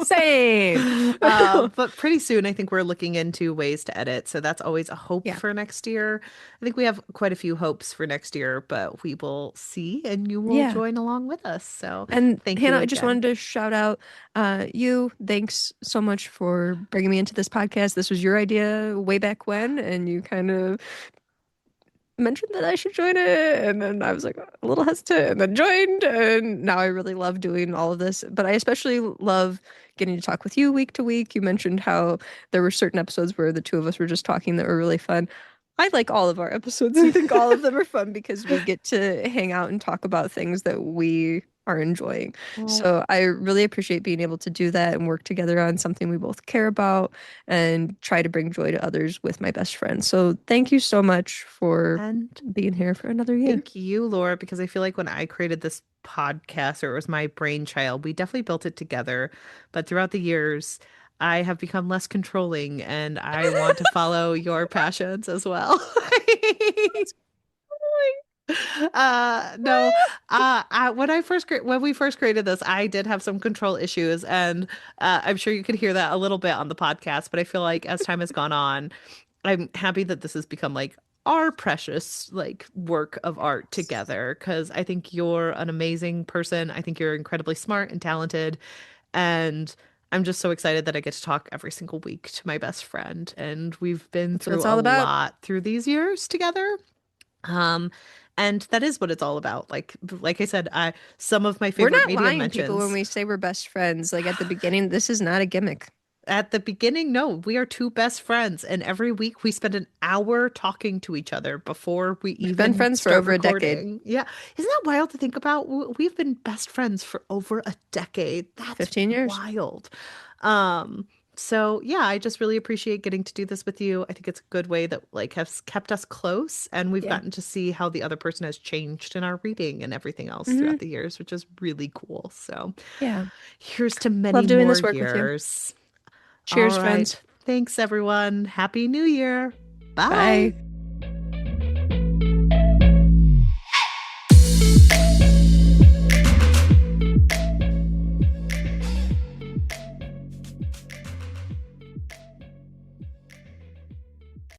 Same. But pretty soon, I think we're looking into ways to edit. So that's always a hope Yeah. for next year. I think we have quite a few hopes for next year, but we will see and you will Yeah. join along with us. So And thank you Hannah, I just again. wanted to shout out you. Thanks so much for bringing me into this podcast. This was your idea way back when, and you kind of mentioned that I should join it. And then I was like a little hesitant and then joined. And now I really love doing all of this. But I especially love getting to talk with you week to week. You mentioned how there were certain episodes where the two of us were just talking that were really fun. I like all of our episodes and think all of them are fun because we get to hang out and talk about things that we are enjoying. Well, So I really appreciate being able to do that and work together on something we both care about and try to bring joy to others with my best friend. So thank you so much for and being here for another year. thank you, Laura, because I feel like when I created this podcast, or it was my brainchild, we definitely built it together. But throughout the years, I have become less controlling and I want to follow your passions as well. No, when we first created this, I did have some control issues, and I'm sure you could hear that a little bit on the podcast. But I feel like as time has gone on, I'm happy that this has become like our precious like work of art together because I think you're an amazing person. I think you're incredibly smart and talented, and I'm just so excited that I get to talk every single week to my best friend, and we've been That's what it's through a all about. lot through these years together. Um, and that is what it's all about. Like I said, I some of my We're favorite not media lying, people, when mentions we say we're best friends. Like at the beginning, this is not a gimmick. at the beginning, no, we are two best friends, and every week we spend an hour talking to each other before we We've been even friends for start over a decade, recording. Yeah, isn't that wild to think about? We've been best friends for over a decade. That's 15 years. wild. Um, so yeah, I just really appreciate getting to do this with you. I think it's a good way that like has kept us close, and we've Yeah. gotten to see how the other person has changed in our reading and everything else Hmm. throughout the years, which is really cool. So Yeah. here's to many Love doing more this work with you. years. All Cheers, right. friends. Thanks, everyone. Happy New Year. Bye. Bye.